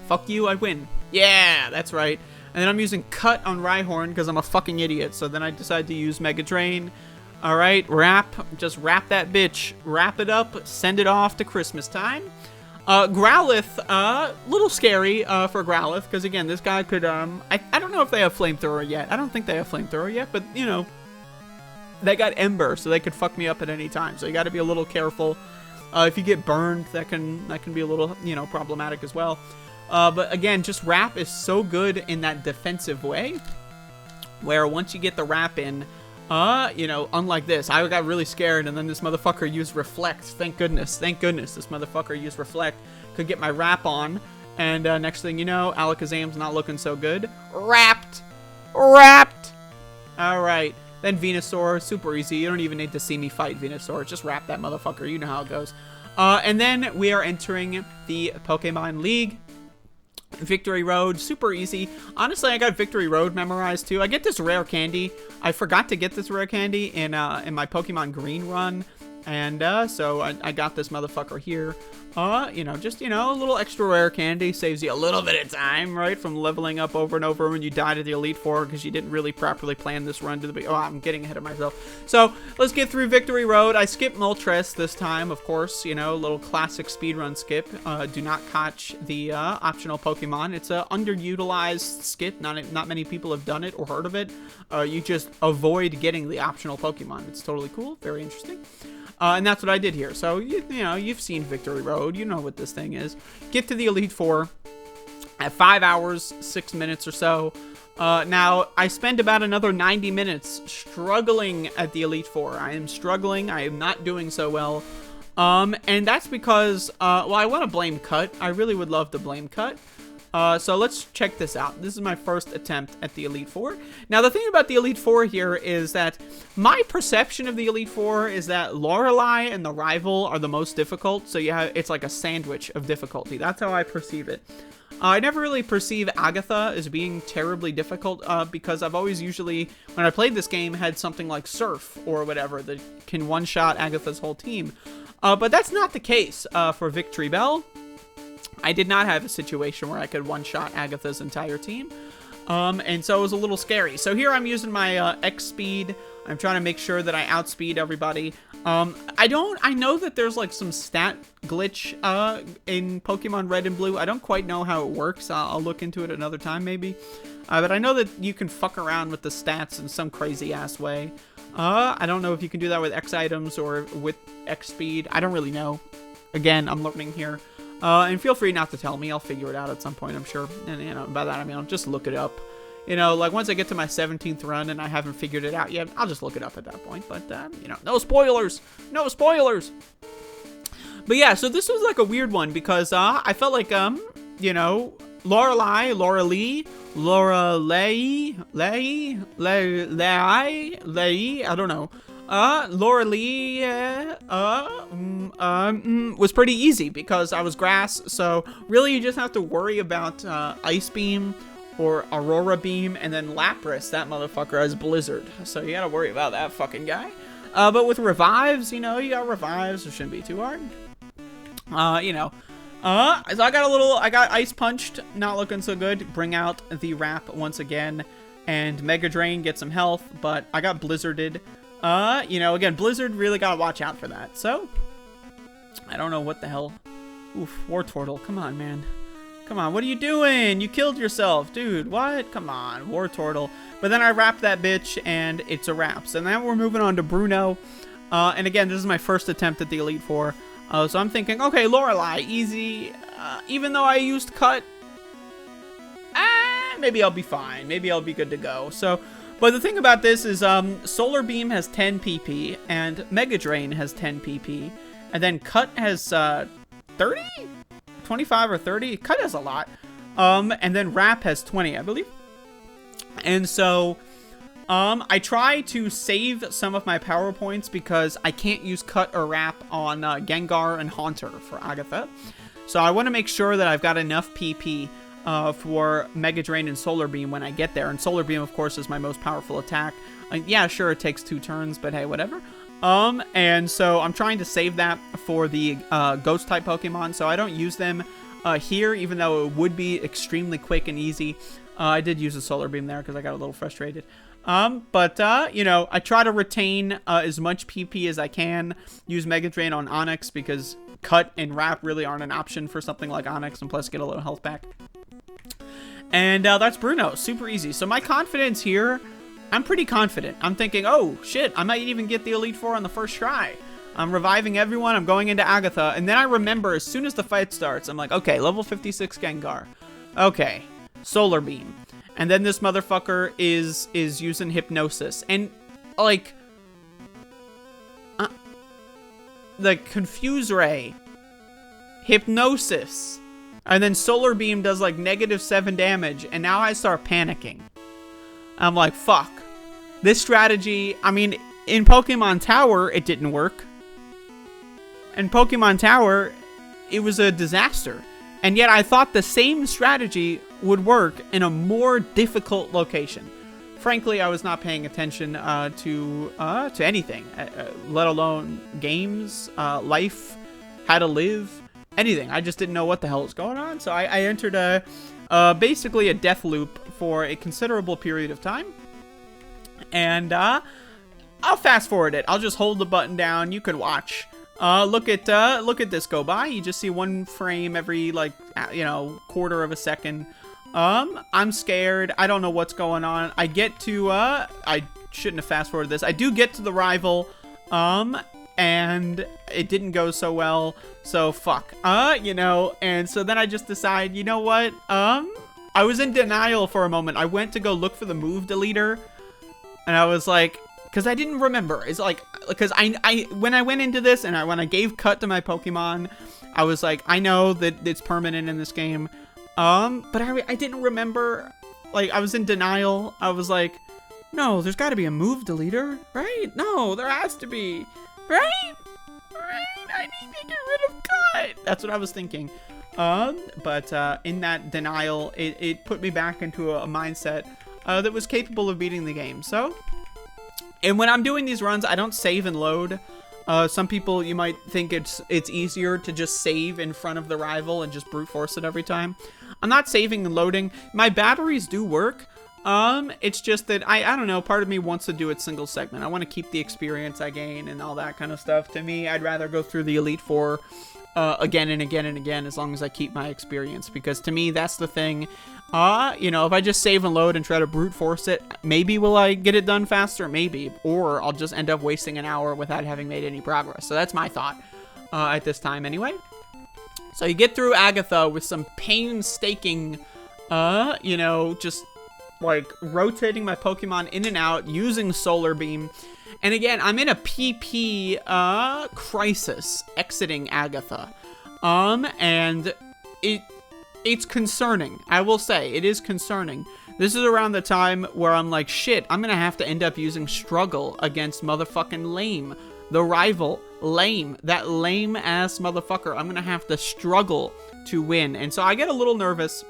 Fuck you, I win. Yeah, that's right. And then I'm using Cut on Rhyhorn because I'm a fucking idiot. So then I decide to use Mega Drain. All right, wrap. Just wrap that bitch. Wrap it up. Send it off to Christmas time. Growlithe, little scary for Growlithe because again, this guy could. I don't know if they have Flamethrower yet. I don't think they have Flamethrower yet, but you know, they got Ember, so they could fuck me up at any time. So you got to be a little careful. If you get burned, that can be a little, you know, problematic as well. But again, just Wrap is so good in that defensive way, where once you get the Wrap in, you know, unlike this, I got really scared, and then this motherfucker used Reflect. Thank goodness, this motherfucker used Reflect. Could get my Wrap on, and next thing you know, Alakazam's not looking so good. Wrapped! Alright, then Venusaur, super easy. You don't even need to see me fight Venusaur. Just Wrap that motherfucker, you know how it goes. And then we are entering the Pokemon League. Victory Road, super easy. Honestly, I got Victory Road memorized too. I get this rare candy. I forgot to get this rare candy in my Pokemon Green run, and so I got this motherfucker here. You know, just, you know, a little extra rare candy saves you a little bit of time, right? From leveling up over and over when you die to the Elite Four because you didn't really properly plan this run to the... Oh, I'm getting ahead of myself. So, let's get through Victory Road. I skipped Moltres this time, of course. You know, a little classic speedrun skip. Do not catch the optional Pokemon. It's a underutilized skip. Not many people have done it or heard of it. You just avoid getting the optional Pokemon. It's totally cool. Very interesting. And that's what I did here. So, you know, you've seen Victory Road. You know what this thing is. Get to the Elite Four at 5 hours, 6 minutes or so. Now, I spend about another 90 minutes struggling at the Elite Four. I am struggling. I am not doing so well. And that's because, well, I want to blame Cut. I really would love to blame Cut. So let's check this out. This is my first attempt at the Elite Four. Now, the thing about the Elite Four here is that my perception of the Elite Four is that Lorelei and the Rival are the most difficult. So it's like a sandwich of difficulty. That's how I perceive it. I never really perceive Agatha as being terribly difficult because I've always usually, when I played this game, had something like Surf or whatever that can one-shot Agatha's whole team. But that's not the case for Victreebel. I did not have a situation where I could one-shot Agatha's entire team. And so it was a little scary. So here I'm using my X speed. I'm trying to make sure that I outspeed everybody. I know that there's like some stat glitch in Pokemon Red and Blue. I don't quite know how it works. I'll look into it another time maybe. But I know that you can fuck around with the stats in some crazy ass way. I don't know if you can do that with X items or with X speed. I don't really know. Again, I'm learning here. And feel free not to tell me. I'll figure it out at some point, I'm sure. And, you know, by that I mean I'll just look it up. You know, like once I get to my 17th run and I haven't figured it out yet, I'll just look it up at that point. But, you know, no spoilers! No spoilers! But yeah, so this was like a weird one because I felt like, you know, Lorelei, I don't know. Laura Lee, was pretty easy because I was grass, so really you just have to worry about, Ice Beam or Aurora Beam, and then Lapras, that motherfucker has Blizzard, so you gotta worry about that fucking guy. But with revives, you know, you got revives, it shouldn't be too hard. You know, so I got Ice Punched, not looking so good, bring out the Wrap once again, and Mega Drain, get some health, but I got Blizzarded. You know, again, Blizzard really gotta watch out for that. So, I don't know what the hell. Oof, Wartortle, come on, man. Come on, what are you doing? You killed yourself, dude. What? Come on, Wartortle. But then I wrapped that bitch, and it's a wrap. So now we're moving on to Bruno. And again, this is my first attempt at the Elite Four. So I'm thinking, okay, Lorelei, easy. Even though I used Cut, maybe I'll be fine. Maybe I'll be good to go. So... But the thing about this is Solar Beam has 10 PP, and Mega Drain has 10 PP, and then Cut has 30? 25 or 30? Cut has a lot. And then Wrap has 20, I believe. And so I try to save some of my power points because I can't use Cut or Wrap on Gengar and Haunter for Agatha. So I want to make sure that I've got enough PP for Mega Drain and Solar Beam when I get there. And Solar Beam, of course, is my most powerful attack. Yeah, sure, it takes 2 turns, but hey, whatever. And so I'm trying to save that for the Ghost-type Pokemon, so I don't use them here, even though it would be extremely quick and easy. I did use a Solar Beam there because I got a little frustrated. But you know, I try to retain as much PP as I can. Use Mega Drain on Onix because Cut and Wrap really aren't an option for something like Onix, and plus get a little health back. And that's Bruno. Super easy. So my confidence here, I'm pretty confident. I'm thinking, oh, shit, I might even get the Elite Four on the first try. I'm reviving everyone. I'm going into Agatha. And then I remember, as soon as the fight starts, I'm like, okay, level 56 Gengar. Okay, Solar Beam. And then this motherfucker is using Hypnosis. And, like, the Confuse Ray. Hypnosis. And then Solar Beam does like -7 damage, and now I start panicking. I'm like, fuck. This strategy, I mean, in Pokemon Tower, it didn't work. In Pokemon Tower, it was a disaster. And yet I thought the same strategy would work in a more difficult location. Frankly, I was not paying attention to anything, let alone games, life, how to live. anything. I just didn't know what the hell was going on. So I entered basically a death loop for a considerable period of time. And I'll fast forward it. I'll just hold the button down. You can watch. Look at this go by. You just see one frame every, like, quarter of a second. I'm scared. I don't know what's going on. I get to, I shouldn't have fast forwarded this. I do get to the rival, and it didn't go so well. So fuck. And so then I just decide, you know what? I was in denial for a moment. I went to go look for the move deleter, and I was like, because I didn't remember. It's like, because I when I went into this and when I gave cut to my Pokemon, I was like, I know that it's permanent in this game. But I didn't remember. Like, I was in denial. I was like, no, there's got to be a move deleter, right? No, there has to be, right? I need to get rid of cut. That's what I was thinking. But in that denial, it put me back into a mindset that was capable of beating the game. So. And when I'm doing these runs, I don't save and load. Some people, you might think it's easier to just save in front of the rival and just brute force it every time. I'm not saving and loading. My batteries do work. It's just that I don't know, part of me wants to do it single segment. I want to keep the experience I gain and all that kind of stuff. To me, I'd rather go through the Elite Four again and again and again, as long as I keep my experience, because to me, that's the thing. If I just save and load and try to brute force it, maybe will I get it done faster? Maybe. Or I'll just end up wasting an hour without having made any progress. So that's my thought at this time anyway. So you get through Agatha with some painstaking, just like rotating my Pokemon in and out using Solar Beam. And again, I'm in a PP crisis exiting Agatha. And it's concerning. I will say, it is concerning. This is around the time where I'm like, shit, I'm gonna have to end up using Struggle against motherfucking Lame. The rival, Lame. That lame-ass motherfucker. I'm gonna have to struggle to win. And so I get a little nervous.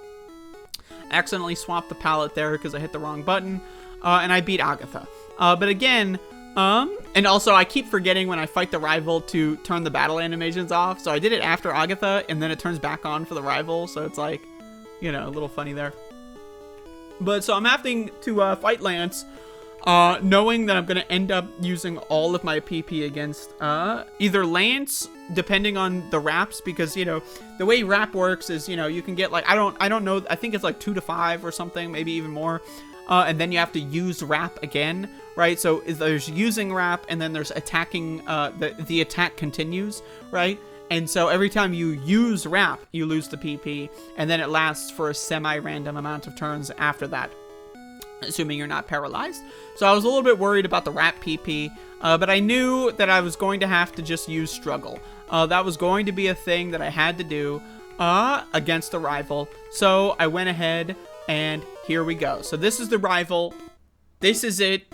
Accidentally swapped the palette there because I hit the wrong button. And I beat Agatha. But again, and also I keep forgetting when I fight the rival to turn the battle animations off. So I did it after Agatha, and then it turns back on for the rival. So it's like, a little funny there. But so I'm having to fight Lance, knowing that I'm going to end up using all of my PP against either Lance, depending on the wraps, because, the way wrap works is, you can get like, I don't know, I think it's like 2 to 5 or something, maybe even more. And then you have to use wrap again, right? So there's using wrap, and then there's attacking, the attack continues, right? And so every time you use wrap, you lose the PP, and then it lasts for a semi-random amount of turns after that, assuming you're not paralyzed. So I was a little bit worried about the wrap PP, but I knew that I was going to have to just use Struggle. That was going to be a thing that I had to do against the rival. So I went ahead, and here we go. So this is the rival. This is it,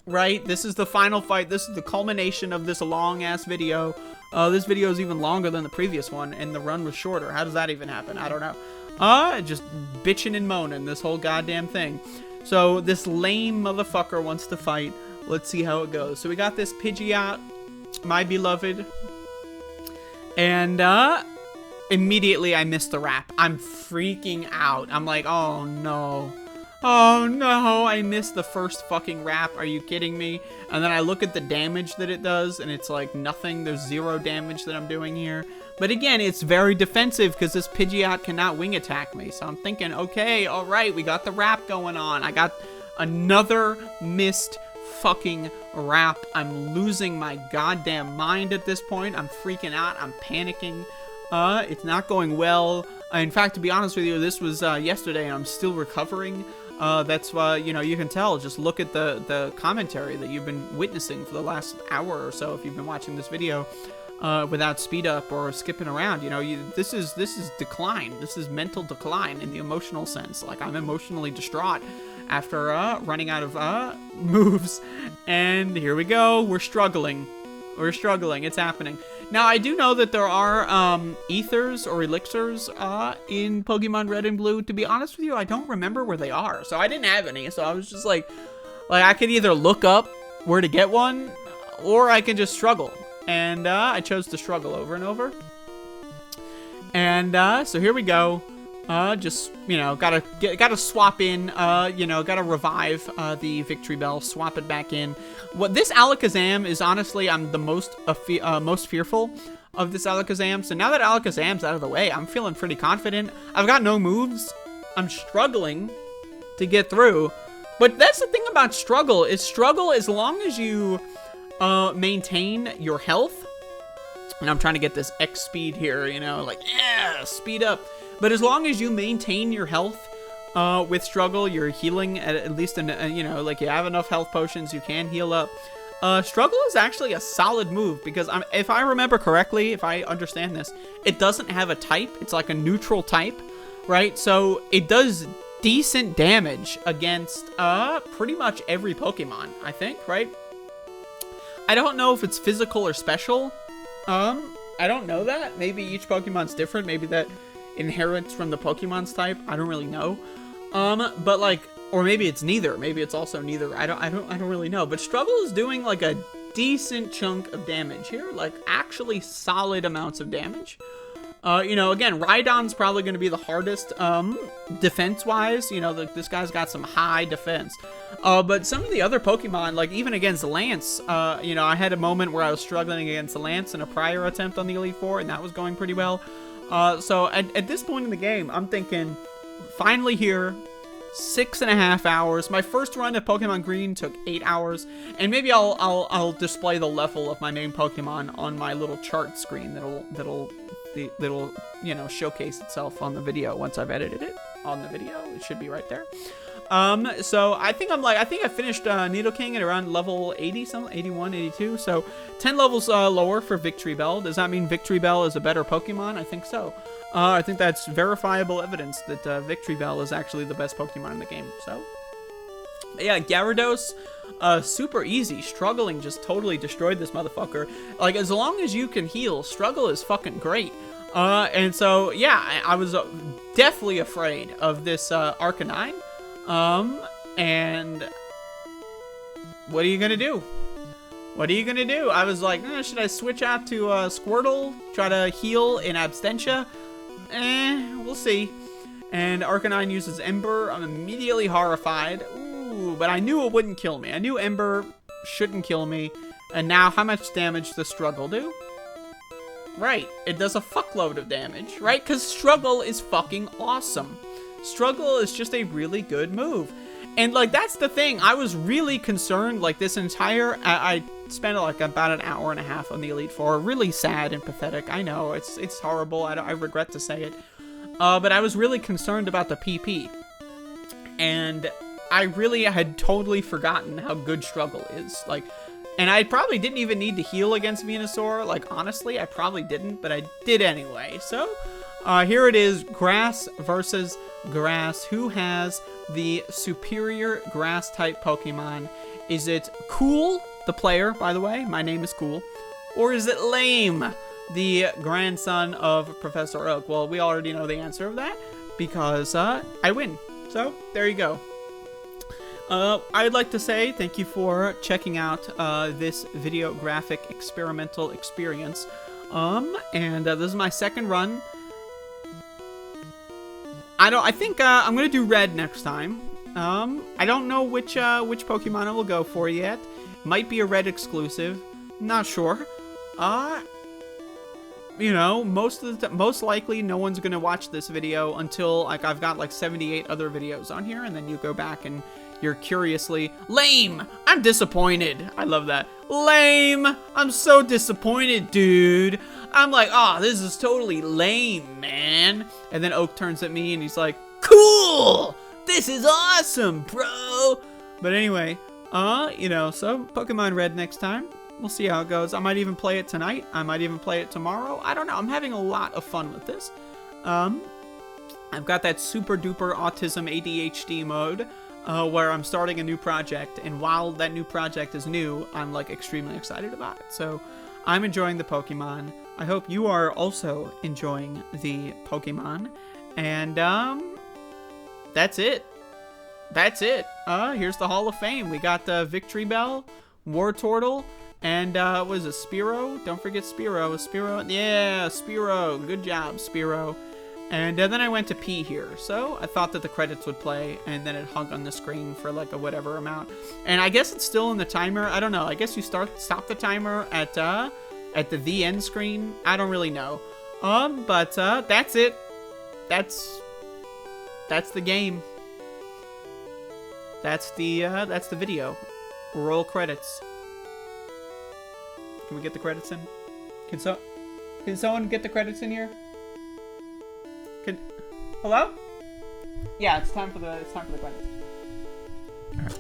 right? This is the final fight. This is the culmination of this long-ass video. This video is even longer than the previous one, and the run was shorter. How does that even happen? I don't know. Just bitching and moaning this whole goddamn thing. So this lame motherfucker wants to fight. Let's see how it goes. So we got this Pidgeot, my beloved. And, immediately I missed the wrap. I'm freaking out. I'm like, oh no. Oh no, I missed the first fucking wrap. Are you kidding me? And then I look at the damage that it does, and it's like nothing. There's 0 damage that I'm doing here. But again, it's very defensive because this Pidgeot cannot wing attack me. So I'm thinking, okay, all right, we got the wrap going on. I got another missed fucking wrap. I'm losing my goddamn mind at this point. I'm freaking out. I'm panicking. It's not going well. In fact, to be honest with you, this was yesterday, and I'm still recovering. That's why, you can tell. Just look at the commentary that you've been witnessing for the last hour or so if you've been watching this video without speed up or skipping around. This is decline. This is mental decline in the emotional sense. Like, I'm emotionally distraught after running out of moves. And here we go. We're struggling. We're struggling. It's happening. Now, I do know that there are ethers or elixirs in Pokemon Red and Blue. To be honest with you, I don't remember where they are. So I didn't have any. So I was just like I could either look up where to get one, or I can just struggle. And I chose to struggle over and over. And so here we go. Just, you know, gotta swap in, you know, gotta revive the Victreebel, swap it back in. What this Alakazam is, honestly, I'm the most fearful of this Alakazam. So now that Alakazam's out of the way, I'm feeling pretty confident. I've got no moves. I'm struggling to get through. But that's the thing about struggle, is struggle as long as you maintain your health. And I'm trying to get this X speed here, you know, like, yeah, speed up. But as long as you maintain your health with struggle, you're healing at least, you know, like you have enough health potions, you can heal up. Struggle is actually a solid move because if I remember correctly, if I understand this, it doesn't have a type. It's like a neutral type, right? So it does decent damage against pretty much every Pokemon, I think, right? I don't know if it's physical or special. I don't know that. Maybe each Pokemon's different. Maybe that inherits from the Pokemon's type. I don't really know. But like, or maybe it's neither. Maybe it's also neither. I don't really know. But struggle is doing like a decent chunk of damage here, like actually solid amounts of damage. You know, again, Rhydon's probably going to be the hardest, defense-wise. You know, this guy's got some high defense. But some of the other Pokemon, like even against Lance, you know, I had a moment where I was struggling against Lance in a prior attempt on the Elite Four, and that was going pretty well. So at this point in the game, I'm thinking, finally here, 6.5 hours. My first run of Pokemon Green took 8 hours, and maybe I'll display the level of my main Pokemon on my little chart screen that'll you know, showcase itself on the video once I've edited it on the video. It should be right there. So I think I finished Nidoking at around level 80 something, 81, 82. So 10 levels lower for Victreebel. Does that mean Victreebel is a better Pokemon? I think so. I think that's verifiable evidence that Victreebel is actually the best Pokemon in the game. So yeah, Gyarados, super easy. Struggling just totally destroyed this motherfucker. Like, as long as you can heal, Struggle is fucking great. And so, yeah, I was deathly afraid of this Arcanine. And what are you gonna do? What are you gonna do? I was like, should I switch out to Squirtle? Try to heal in Absentia? We'll see. And Arcanine uses Ember. I'm immediately horrified. Ooh, but I knew it wouldn't kill me. I knew Ember shouldn't kill me. And now, how much damage does Struggle do? Right, it does a fuckload of damage, right? Because Struggle is fucking awesome. Struggle is just a really good move. And, like, that's the thing. I was really concerned, like, this entire... I spent, like, about an hour and a half on the Elite Four. Really sad and pathetic. I know, it's horrible. I regret to say it. But I was really concerned about the PP. And I really had totally forgotten how good Struggle is. Like, and I probably didn't even need to heal against Venusaur. Like, honestly, I probably didn't, but I did anyway. So, here it is, Grass versus Grass. Who has the superior Grass-type Pokemon? Is it Cool, the player, by the way? My name is Cool. Or is it Lame, the grandson of Professor Oak? Well, we already know the answer of that, because I win. So, there you go. I'd like to say thank you for checking out this videographic experimental experience. And this is my second run. I think I'm gonna do red next time. I don't know which Pokemon I will go for yet. Might be a red exclusive. Not sure. You know, most likely no one's gonna watch this video until, like, I've got like 78 other videos on here, and then you go back and you're curiously lame. I'm disappointed. I love that. Lame. I'm so disappointed, dude. I'm like, oh, this is totally lame, man. And then Oak turns at me and he's like, cool. This is awesome, bro. But anyway, you know, so Pokemon Red next time. We'll see how it goes. I might even play it tonight. I might even play it tomorrow. I don't know. I'm having a lot of fun with this. I've got that super duper autism ADHD mode. Where I'm starting a new project, and while that new project is new, I'm, like, extremely excited about it. So, I'm enjoying the Pokemon. I hope you are also enjoying the Pokemon. And, that's it. That's it. Here's the Hall of Fame. We got Victreebel, Wartortle, And what is it, Spiro? Don't forget Spiro. Yeah, Spiro. Good job, Spiro. And then I went to pee here. So I thought that the credits would play, and then it hung on the screen for like a whatever amount. And I guess it's still in the timer. I don't know. I guess you stop the timer at the end screen. I don't really know. But that's it. That's the game. That's the video. Roll credits. Can we get the credits in? Can someone get the credits in here? Hello? Yeah, it's time for the credits. All right.